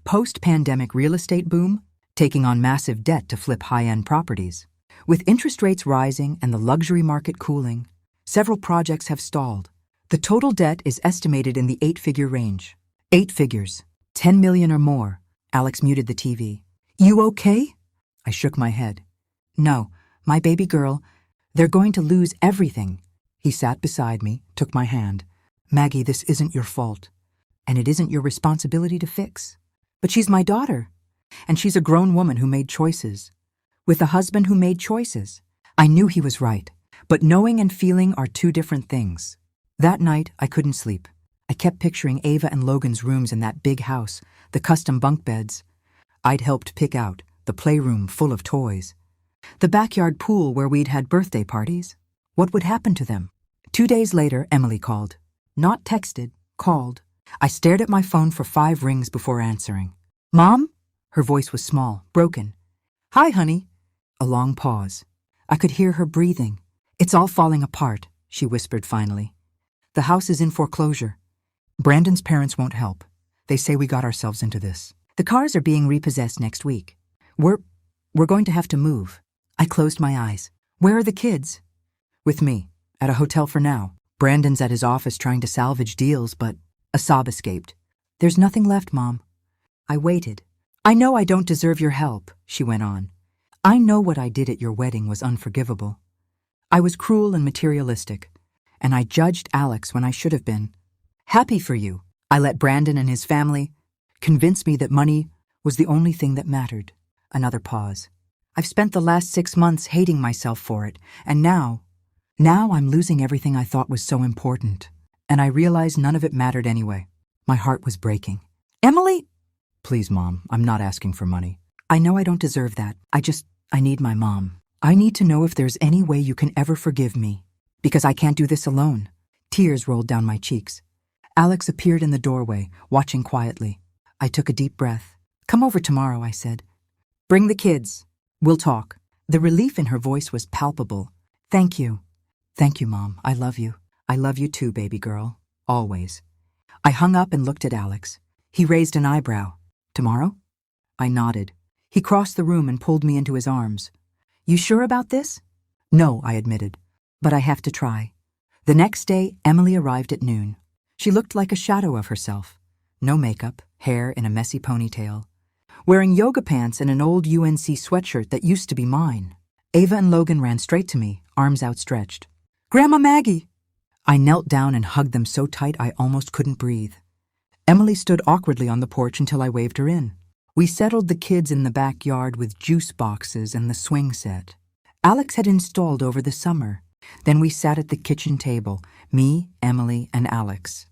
post-pandemic real estate boom, taking on massive debt to flip high-end properties. With interest rates rising and the luxury market cooling, several projects have stalled. The total debt is estimated in the 8-figure range. 8 figures. 10 million or more. Alex muted the TV. You okay? I shook my head. No, my baby girl. They're going to lose everything. He sat beside me, took my hand. Maggie, this isn't your fault. And it isn't your responsibility to fix. But she's my daughter. And she's a grown woman who made choices. With a husband who made choices. I knew he was right. But knowing and feeling are two different things. That night, I couldn't sleep. I kept picturing Ava and Logan's rooms in that big house, the custom bunk beds I'd helped pick out, the playroom full of toys, the backyard pool where we'd had birthday parties. What would happen to them? 2 days later, Emily called. Not texted, called. I stared at my phone for 5 rings before answering. Mom? Her voice was small, broken. Hi, honey. A long pause. I could hear her breathing. It's all falling apart, she whispered finally. The house is in foreclosure. Brandon's parents won't help. They say we got ourselves into this. The cars are being repossessed next week. We're going to have to move. I closed my eyes. Where are the kids? With me, at a hotel for now. Brandon's at his office trying to salvage deals, but a sob escaped. There's nothing left, Mom. I waited. I know I don't deserve your help, she went on. I know what I did at your wedding was unforgivable. I was cruel and materialistic, and I judged Alex when I should have been. Happy for you. I let Brandon and his family convince me that money was the only thing that mattered. Another pause. I've spent the last 6 months hating myself for it, and now I'm losing everything I thought was so important. And I realized none of it mattered anyway. My heart was breaking. Emily? Please, Mom, I'm not asking for money. I know I don't deserve that. I need my mom. I need to know if there's any way you can ever forgive me. Because I can't do this alone. Tears rolled down my cheeks. Alex appeared in the doorway, watching quietly. I took a deep breath. Come over tomorrow, I said. Bring the kids. We'll talk. The relief in her voice was palpable. Thank you. Thank you, Mom. I love you. I love you too, baby girl. Always. I hung up and looked at Alex. He raised an eyebrow. Tomorrow? I nodded. He crossed the room and pulled me into his arms. You sure about this? No, I admitted. But I have to try. The next day, Emily arrived at noon. She looked like a shadow of herself. No makeup, hair in a messy ponytail. Wearing yoga pants and an old UNC sweatshirt that used to be mine. Ava and Logan ran straight to me, arms outstretched. Grandma Maggie! I knelt down and hugged them so tight I almost couldn't breathe. Emily stood awkwardly on the porch until I waved her in. We settled the kids in the backyard with juice boxes and the swing set Alex had installed over the summer. Then we sat at the kitchen table, me, Emily, and Alex.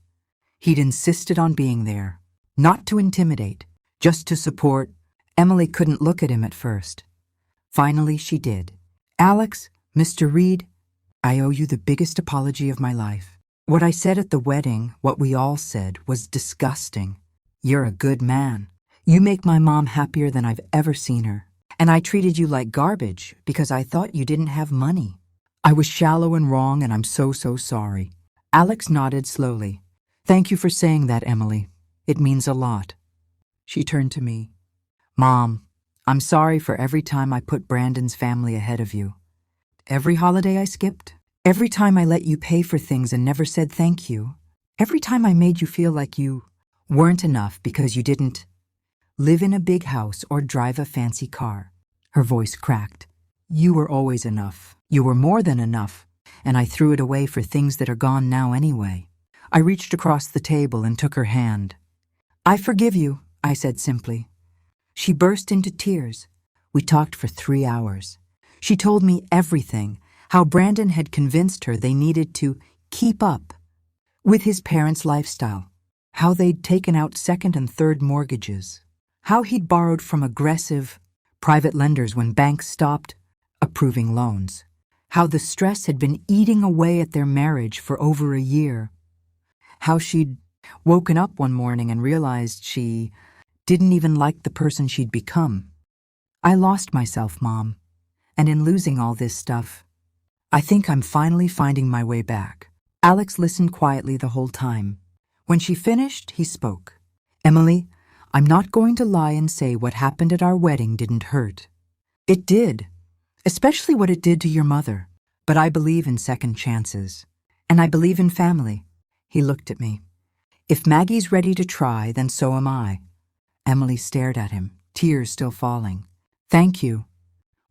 He'd insisted on being there, not to intimidate, just to support. Emily couldn't look at him at first. Finally, she did. Alex, Mr. Reed, I owe you the biggest apology of my life. What I said at the wedding, what we all said, was disgusting. You're a good man. You make my mom happier than I've ever seen her. And I treated you like garbage because I thought you didn't have money. I was shallow and wrong, and I'm so sorry. Alex nodded slowly. Thank you for saying that, Emily. It means a lot. She turned to me. Mom, I'm sorry for every time I put Brandon's family ahead of you. Every holiday I skipped. Every time I let you pay for things and never said thank you. Every time I made you feel like you weren't enough because you didn't live in a big house or drive a fancy car. Her voice cracked. You were always enough. You were more than enough. And I threw it away for things that are gone now anyway. I reached across the table and took her hand. I forgive you, I said simply. She burst into tears. We talked for 3 hours. She told me everything, how Brandon had convinced her they needed to keep up with his parents' lifestyle, how they'd taken out second and third mortgages, how he'd borrowed from aggressive private lenders when banks stopped approving loans, how the stress had been eating away at their marriage for over a year, how she'd woken up one morning and realized she didn't even like the person she'd become. I lost myself, Mom, and in losing all this stuff, I think I'm finally finding my way back. Alex listened quietly the whole time. When she finished, he spoke. Emily, I'm not going to lie and say what happened at our wedding didn't hurt. It did, especially what it did to your mother. But I believe in second chances. And I believe in family. He looked at me. If Maggie's ready to try, then so am I. Emily stared at him, tears still falling. Thank you.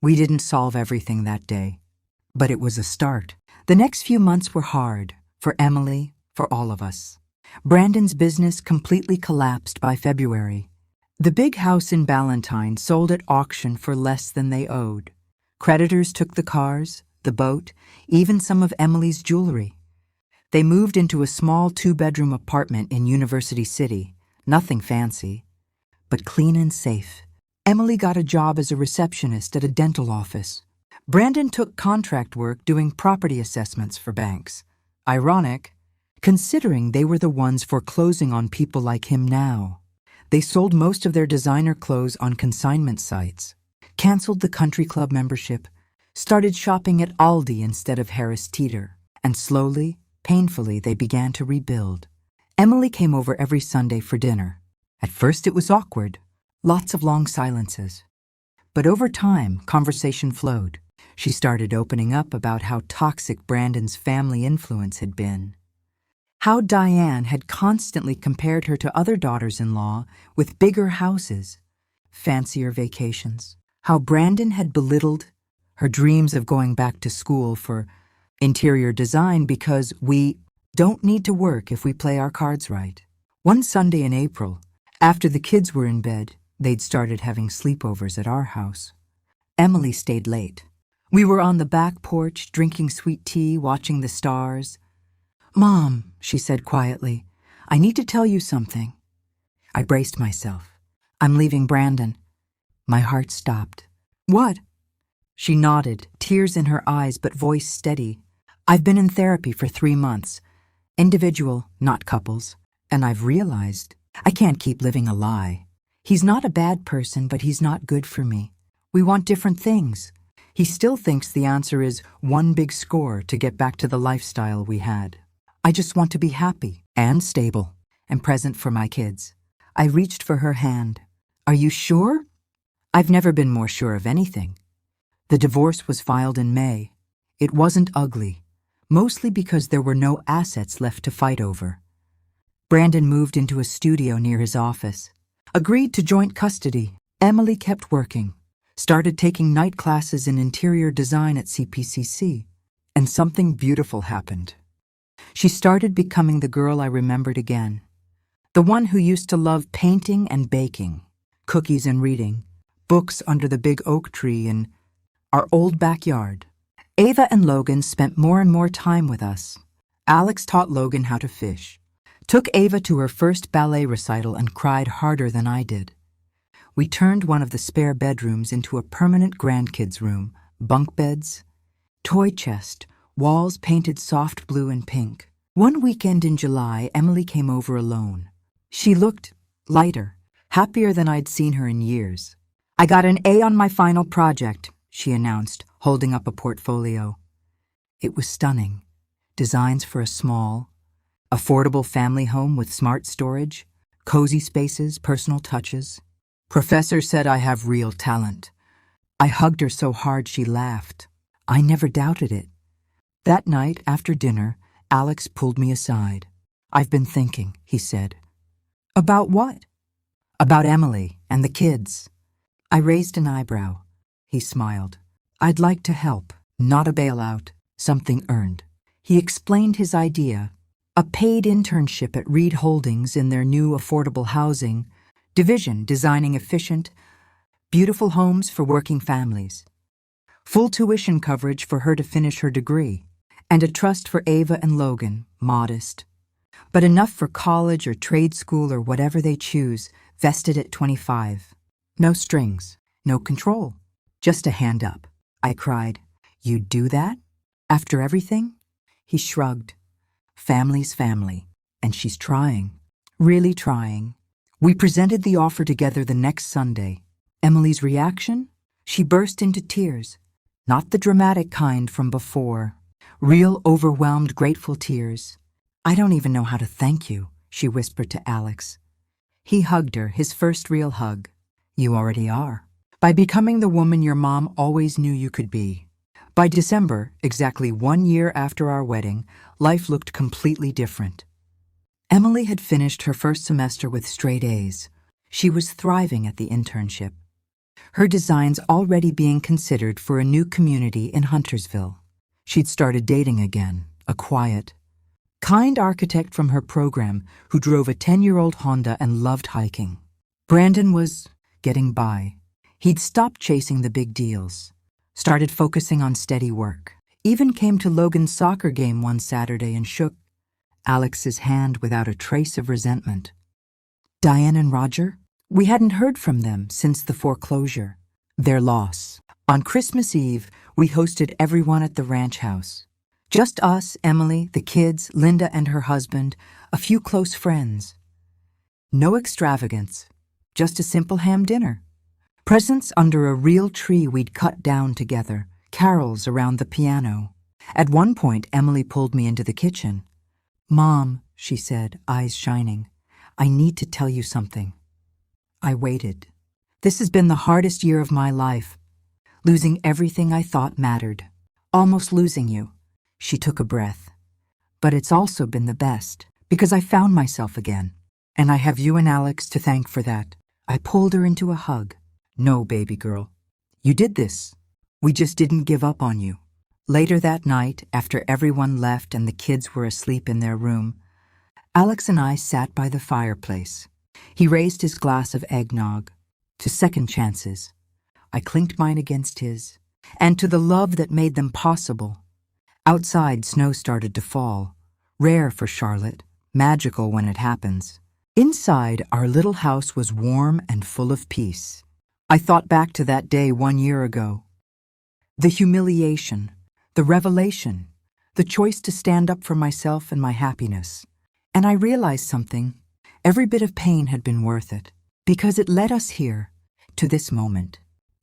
We didn't solve everything that day, but it was a start. The next few months were hard, for Emily, for all of us. Brandon's business completely collapsed by February. The big house in Ballantyne sold at auction for less than they owed. Creditors took the cars, the boat, even some of Emily's jewelry. They moved into a small 2-bedroom apartment in University City, nothing fancy, but clean and safe. Emily got a job as a receptionist at a dental office. Brandon took contract work doing property assessments for banks. Ironic, considering they were the ones foreclosing on people like him now. They sold most of their designer clothes on consignment sites, canceled the country club membership, started shopping at Aldi instead of Harris Teeter, and slowly, painfully, they began to rebuild. Emily came over every Sunday for dinner. At first it was awkward, lots of long silences. But over time, conversation flowed. She started opening up about how toxic Brandon's family influence had been. How Diane had constantly compared her to other daughters-in-law with bigger houses, fancier vacations. How Brandon had belittled her dreams of going back to school for interior design because we don't need to work if we play our cards right. One Sunday in April, after the kids were in bed, they'd started having sleepovers at our house. Emily stayed late. We were on the back porch, drinking sweet tea, watching the stars. "Mom," she said quietly, "I need to tell you something." I braced myself. "I'm leaving Brandon." My heart stopped. "What?" She nodded, tears in her eyes but voice steady. "I've been in therapy for 3 months. Individual, not couples. And I've realized I can't keep living a lie. He's not a bad person, but he's not good for me. We want different things. He still thinks the answer is one big score to get back to the lifestyle we had. I just want to be happy and stable and present for my kids." I reached for her hand. "Are you sure?" I've never been more sure of anything. The divorce was filed in May. It wasn't ugly, mostly because there were no assets left to fight over. Brandon moved into a studio near his office, agreed to joint custody. Emily kept working, started taking night classes in interior design at CPCC, and something beautiful happened. She started becoming the girl I remembered again, the one who used to love painting and baking, cookies and reading, books under the big oak tree in our old backyard. Ava and Logan spent more and more time with us. Alex taught Logan how to fish, took Ava to her first ballet recital and cried harder than I did. We turned one of the spare bedrooms into a permanent grandkids' room, bunk beds, toy chest, walls painted soft blue and pink. One weekend in July, Emily came over alone. She looked lighter, happier than I'd seen her in years. "I got an A on my final project," she announced, holding up a portfolio. It was stunning. Designs for a small, affordable family home with smart storage, cozy spaces, personal touches. "Professor said I have real talent." I hugged her so hard she laughed. I never doubted it. That night, after dinner, Alex pulled me aside. "I've been thinking," he said. "About what?" "About Emily and the kids." I raised an eyebrow. He smiled. "I'd like to help, not a bailout, something earned." He explained his idea, a paid internship at Reed Holdings in their new affordable housing division, designing efficient, beautiful homes for working families, full tuition coverage for her to finish her degree, and a trust for Ava and Logan, modest, but enough for college or trade school or whatever they choose, vested at 25. No strings, no control, just a hand up. I cried, "You'd do that? After everything?" He shrugged. "Family's family, and she's trying, really trying." We presented the offer together the next Sunday. Emily's reaction? She burst into tears. Not the dramatic kind from before. Real, overwhelmed, grateful tears. "I don't even know how to thank you," she whispered to Alex. He hugged her, his first real hug. "You already are. By becoming the woman your mom always knew you could be." By December, exactly 1 year after our wedding, life looked completely different. Emily had finished her first semester with straight A's. She was thriving at the internship, her designs already being considered for a new community in Huntersville. She'd started dating again, a quiet, kind architect from her program who drove a 10-year-old Honda and loved hiking. Brandon was getting by. He'd stopped chasing the big deals, started focusing on steady work, even came to Logan's soccer game one Saturday and shook Alex's hand without a trace of resentment. Diane and Roger? We hadn't heard from them since the foreclosure, their loss. On Christmas Eve, we hosted everyone at the ranch house. Just us, Emily, the kids, Linda and her husband, a few close friends. No extravagance, just a simple ham dinner. Presents under a real tree we'd cut down together, carols around the piano. At one point, Emily pulled me into the kitchen. "Mom," she said, eyes shining, "I need to tell you something." I waited. This has been the hardest year of my life. Losing everything I thought mattered. Almost losing you. She took a breath. But it's also been the best, because I found myself again. And I have you and Alex to thank for that. I pulled her into a hug. "No, baby girl. You did this. We just didn't give up on you." Later that night, after everyone left and the kids were asleep in their room, Alex and I sat by the fireplace. He raised his glass of eggnog. To second chances. I clinked mine against his. And to the love that made them possible. Outside, snow started to fall. Rare for Charlotte. Magical when it happens. Inside, our little house was warm and full of peace. I thought back to that day 1 year ago. The humiliation. The revelation. The choice to stand up for myself and my happiness. And I realized something. Every bit of pain had been worth it, because it led us here, to this moment,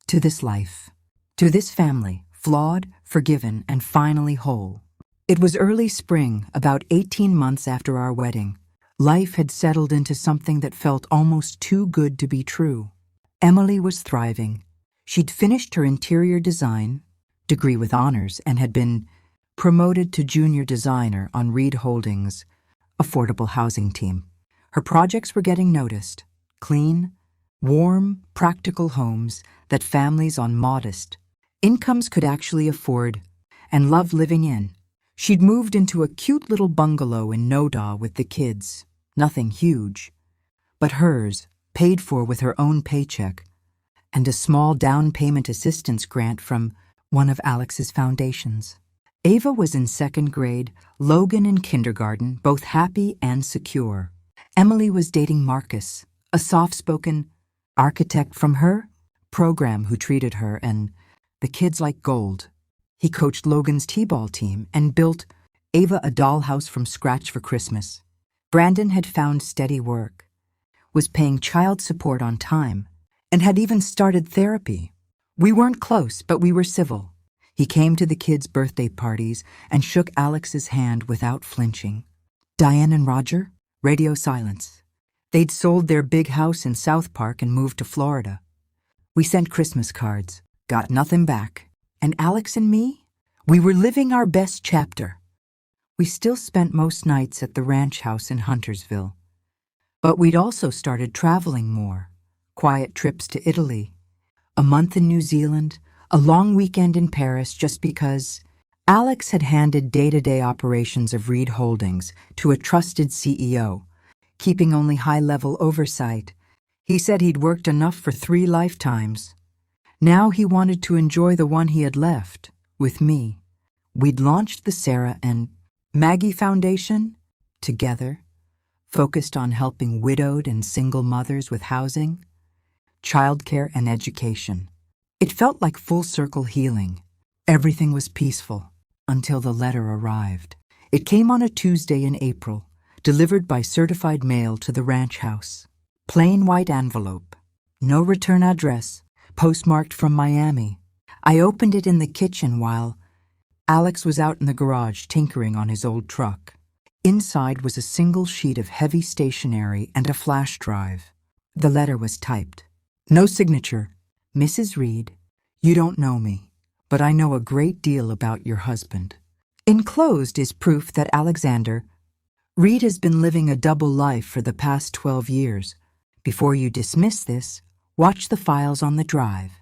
to this life, to this family, flawed, forgiven, and finally whole. It was early spring, about 18 months after our wedding. Life had settled into something that felt almost too good to be true. Emily was thriving. She'd finished her interior design degree with honors and had been promoted to junior designer on Reed Holdings' affordable housing team. Her projects were getting noticed. Clean, warm, practical homes that families on modest incomes could actually afford and love living in. She'd moved into a cute little bungalow in Noda with the kids. Nothing huge, but hers, paid for with her own paycheck, and a small down payment assistance grant from one of Alex's foundations. Ava was in 2nd grade, Logan in kindergarten, both happy and secure. Emily was dating Marcus, a soft-spoken architect from her program who treated her and the kids like gold. He coached Logan's t-ball team and built Ava a dollhouse from scratch for Christmas. Brandon had found steady work, was paying child support on time, and had even started therapy. We weren't close, but we were civil. He came to the kids' birthday parties and shook Alex's hand without flinching. Diane and Roger? Radio silence. They'd sold their big house in South Park and moved to Florida. We sent Christmas cards, got nothing back. And Alex and me? We were living our best chapter. We still spent most nights at the ranch house in Huntersville. But we'd also started traveling more. Quiet trips to Italy, a month in New Zealand, a long weekend in Paris just because Alex had handed day-to-day operations of Reed Holdings to a trusted CEO, keeping only high-level oversight. He said he'd worked enough for 3 lifetimes. Now he wanted to enjoy the one he had left, with me. We'd launched the Sarah and Maggie Foundation together, focused on helping widowed and single mothers with housing, childcare, and education. It felt like full-circle healing. Everything was peaceful until the letter arrived. It came on a Tuesday in April, delivered by certified mail to the ranch house. Plain white envelope. No return address, postmarked from Miami. I opened it in the kitchen while Alex was out in the garage tinkering on his old truck. Inside was a single sheet of heavy stationery and a flash drive. The letter was typed. No signature. Mrs. Reed, you don't know me, but I know a great deal about your husband. Enclosed is proof that Alexander Reed has been living a double life for the past 12 years, Before you dismiss this, watch the files on the drive.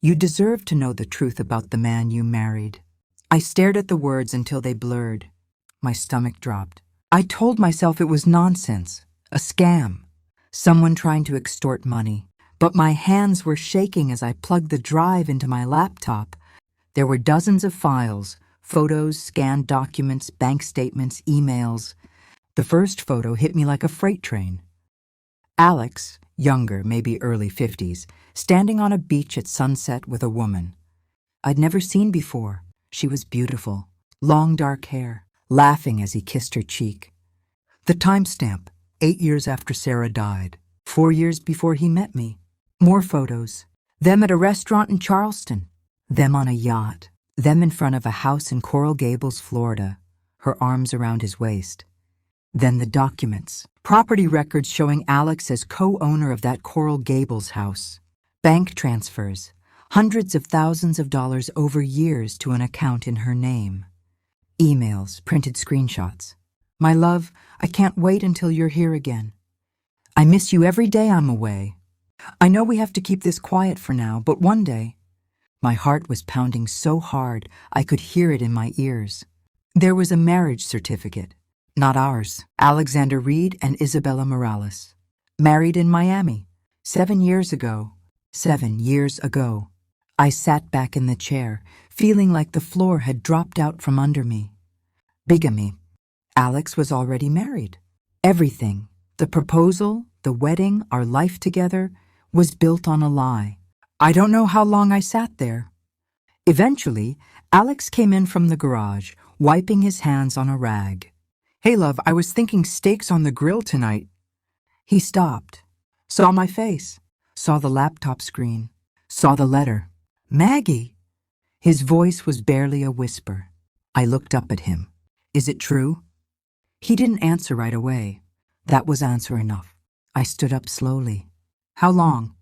You deserve to know the truth about the man you married. I stared at the words until they blurred. My stomach dropped. I told myself it was nonsense, a scam, someone trying to extort money. But my hands were shaking as I plugged the drive into my laptop. There were dozens of files, photos, scanned documents, bank statements, emails. The first photo hit me like a freight train. Alex, younger, maybe early 50s, standing on a beach at sunset with a woman I'd never seen before. She was beautiful, long dark hair, laughing as he kissed her cheek. The timestamp, 8 years after Sarah died, 4 years before he met me. More photos. Them at a restaurant in Charleston. Them on a yacht. Them in front of a house in Coral Gables, Florida, her arms around his waist. Then the documents. Property records showing Alex as co-owner of that Coral Gables house. Bank transfers. Hundreds of thousands of dollars over years to an account in her name. Emails, printed screenshots. My love, I can't wait until you're here again. I miss you every day I'm away. I know we have to keep this quiet for now, but one day. My heart was pounding so hard I could hear it in my ears. There was a marriage certificate. Not ours. Alexander Reed and Isabella Morales. Married in Miami. 7 years ago. 7 years ago. I sat back in the chair, feeling like the floor had dropped out from under me. Bigamy. Alex was already married. Everything, the proposal, the wedding, our life together, was built on a lie. I don't know how long I sat there. Eventually, Alex came in from the garage, wiping his hands on a rag. Hey, love, I was thinking steaks on the grill tonight. He stopped, saw my face, saw the laptop screen, saw the letter. Maggie! His voice was barely a whisper. I looked up at him. Is it true? He didn't answer right away. That was answer enough. I stood up slowly. How long?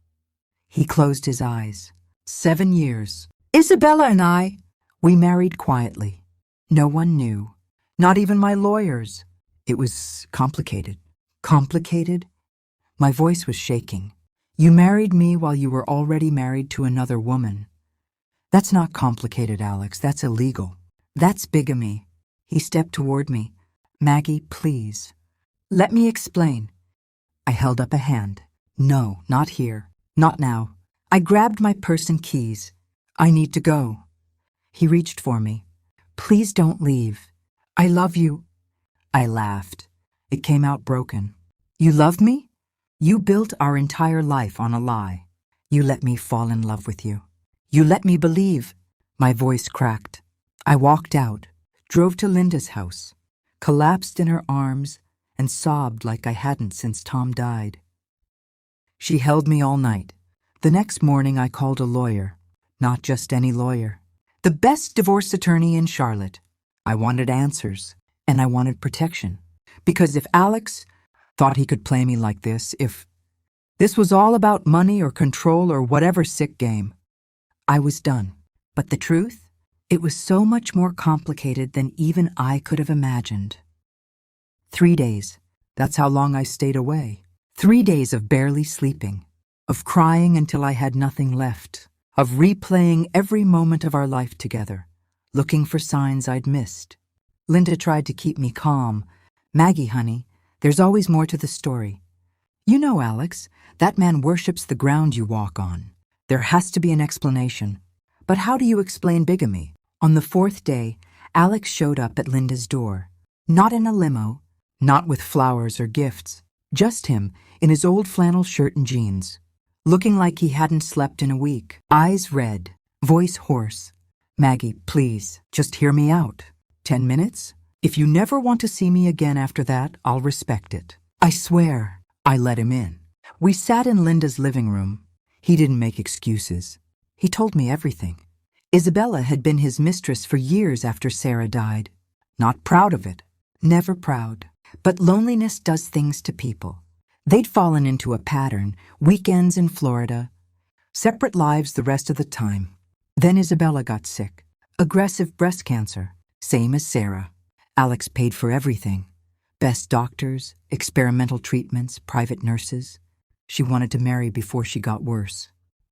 He closed his eyes. 7 years. Isabella and I, we married quietly. No one knew. Not even my lawyers. It was complicated. Complicated? My voice was shaking. You married me while you were already married to another woman. That's not complicated, Alex. That's illegal. That's bigamy. He stepped toward me. Maggie, please. Let me explain. I held up a hand. No, not here. Not now. I grabbed my purse and keys. I need to go. He reached for me. Please don't leave. I love you. I laughed. It came out broken. You love me? You built our entire life on a lie. You let me fall in love with you. You let me believe. My voice cracked. I walked out, drove to Linda's house, collapsed in her arms, and sobbed like I hadn't since Tom died. She held me all night. The next morning I called a lawyer. Not just any lawyer. The best divorce attorney in Charlotte. I wanted answers, and I wanted protection. Because if Alex thought he could play me like this, if this was all about money or control or whatever sick game, I was done. But the truth? It was so much more complicated than even I could have imagined. 3 days. That's how long I stayed away. 3 days of barely sleeping, of crying until I had nothing left, of replaying every moment of our life together, looking for signs I'd missed. Linda tried to keep me calm. Maggie, honey, there's always more to the story. You know, Alex, that man worships the ground you walk on. There has to be an explanation. But how do you explain bigamy? On the 4th day, Alex showed up at Linda's door. Not in a limo, not with flowers or gifts. Just him, in his old flannel shirt and jeans. Looking like he hadn't slept in a week. Eyes red, voice hoarse. Maggie, please, just hear me out. 10 minutes? If you never want to see me again after that, I'll respect it. I swear. I let him in. We sat in Linda's living room. He didn't make excuses. He told me everything. Isabella had been his mistress for years after Sarah died. Not proud of it. Never proud. But loneliness does things to people. They'd fallen into a pattern, weekends in Florida, separate lives the rest of the time. Then Isabella got sick. Aggressive breast cancer, same as Sarah. Alex paid for everything. Best doctors, experimental treatments, private nurses. She wanted to marry before she got worse.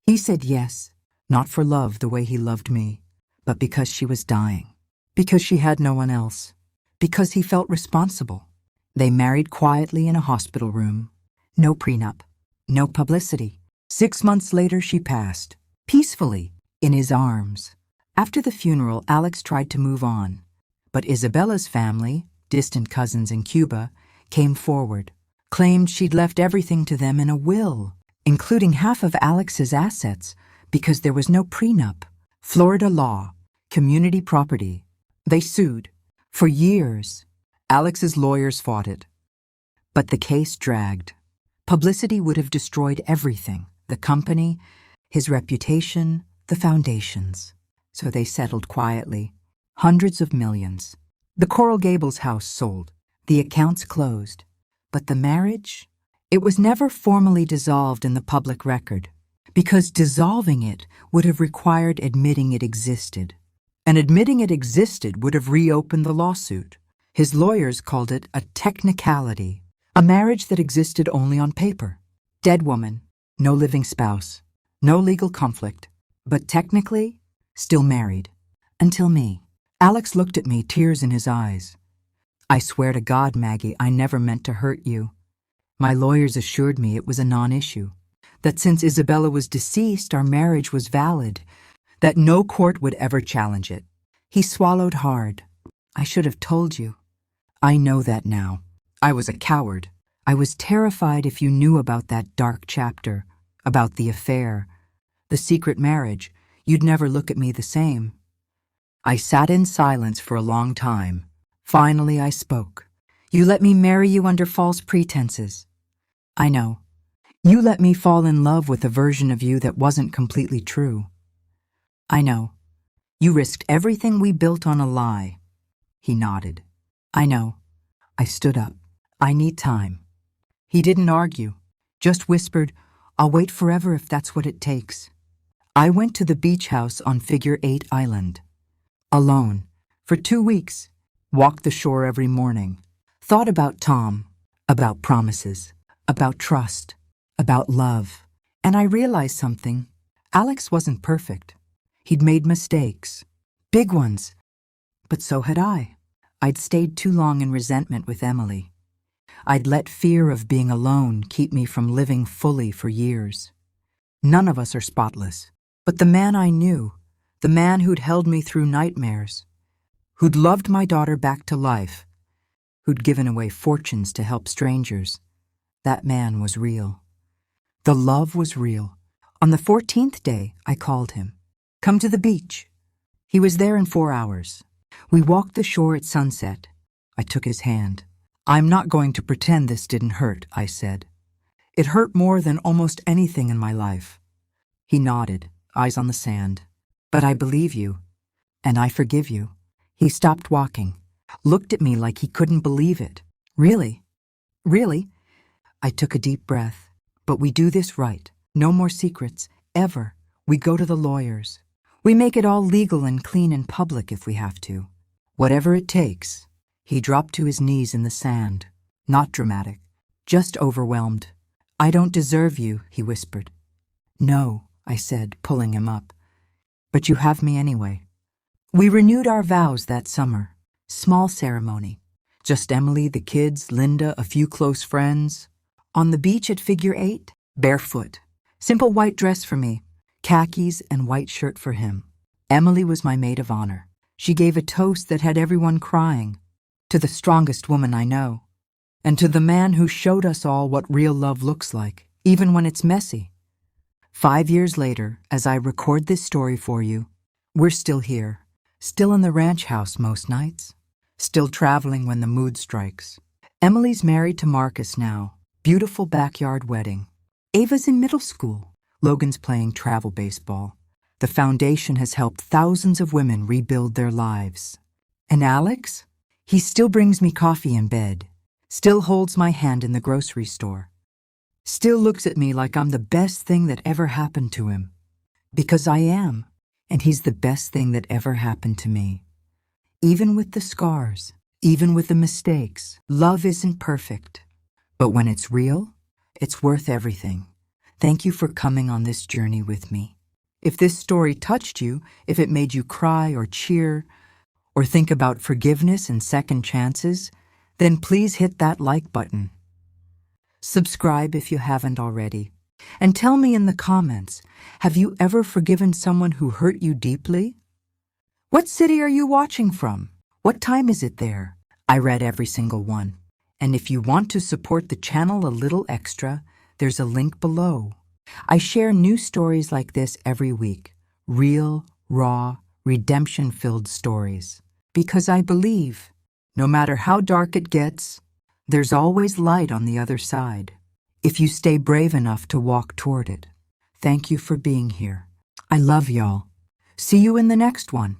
He said yes, not for love the way he loved me, but because she was dying. Because she had no one else. Because he felt responsible. They married quietly in a hospital room. No prenup. No publicity. 6 months later, she passed. Peacefully. In his arms. After the funeral, Alex tried to move on. But Isabella's family, distant cousins in Cuba, came forward. Claimed she'd left everything to them in a will, including half of Alex's assets, because there was no prenup. Florida law. Community property. They sued. For years. Alex's lawyers fought it. But the case dragged. Publicity would have destroyed everything. The company, his reputation, the foundations. So they settled quietly. Hundreds of millions. The Coral Gables house sold. The accounts closed. But the marriage? It was never formally dissolved in the public record, because dissolving it would have required admitting it existed. And admitting it existed would have reopened the lawsuit. His lawyers called it a technicality, a marriage that existed only on paper. Dead woman, no living spouse, no legal conflict, but technically, still married. Until me. Alex looked at me, tears in his eyes. I swear to God, Maggie, I never meant to hurt you. My lawyers assured me it was a non-issue, that since Isabella was deceased, our marriage was valid, that no court would ever challenge it. He swallowed hard. I should have told you. I know that now. I was a coward. I was terrified if you knew about that dark chapter, about the affair, the secret marriage, you'd never look at me the same. I sat in silence for a long time. Finally, I spoke. You let me marry you under false pretenses. I know. You let me fall in love with a version of you that wasn't completely true. I know. You risked everything we built on a lie. He nodded. I know. I stood up. I need time. He didn't argue, just whispered, I'll wait forever if that's what it takes. I went to the beach house on Figure 8 Island. Alone. For 2 weeks. Walked the shore every morning. Thought about Tom. About promises. About trust. About love. And I realized something. Alex wasn't perfect. He'd made mistakes. Big ones. But so had I. I'd stayed too long in resentment with Emily. I'd let fear of being alone keep me from living fully for years. None of us are spotless. But the man I knew, the man who'd held me through nightmares, who'd loved my daughter back to life, who'd given away fortunes to help strangers, that man was real. The love was real. On the 14th day, I called him. Come to the beach. He was there in 4 hours. We walked the shore at sunset. I took his hand. I'm not going to pretend this didn't hurt, I said. It hurt more than almost anything in my life. He nodded, eyes on the sand. But I believe you, and I forgive you. He stopped walking, looked at me like he couldn't believe it. Really? Really? I took a deep breath. But we do this right. No more secrets, ever. We go to the lawyers. We make it all legal and clean in public if we have to. Whatever it takes. He dropped to his knees in the sand. Not dramatic, just overwhelmed. I don't deserve you, he whispered. No, I said, pulling him up. But you have me anyway. We renewed our vows that summer. Small ceremony. Just Emily, the kids, Linda, a few close friends. On the beach at Figure 8, barefoot. Simple white dress for me, khakis and white shirt for him. Emily was my maid of honor. She gave a toast that had everyone crying. To the strongest woman I know. And to the man who showed us all what real love looks like, even when it's messy. 5 years later, as I record this story for you, we're still here. Still in the ranch house most nights. Still traveling when the mood strikes. Emily's married to Marcus now. Beautiful backyard wedding. Ava's in middle school. Logan's playing travel baseball. The foundation has helped thousands of women rebuild their lives. And Alex? He still brings me coffee in bed. Still holds my hand in the grocery store. Still looks at me like I'm the best thing that ever happened to him. Because I am. And he's the best thing that ever happened to me. Even with the scars, even with the mistakes, love isn't perfect. But when it's real, It's worth everything. Thank you for coming on this journey with me. If this story touched you, if it made you cry or cheer, or think about forgiveness and second chances, then please hit that like button. Subscribe if you haven't already. And tell me in the comments, have you ever forgiven someone who hurt you deeply? What city are you watching from? What time is it there? I read every single one. And if you want to support the channel a little extra, there's a link below. I share new stories like this every week. Real, raw, redemption-filled stories. Because I believe, no matter how dark it gets, there's always light on the other side. If you stay brave enough to walk toward it. Thank you for being here. I love y'all. See you in the next one.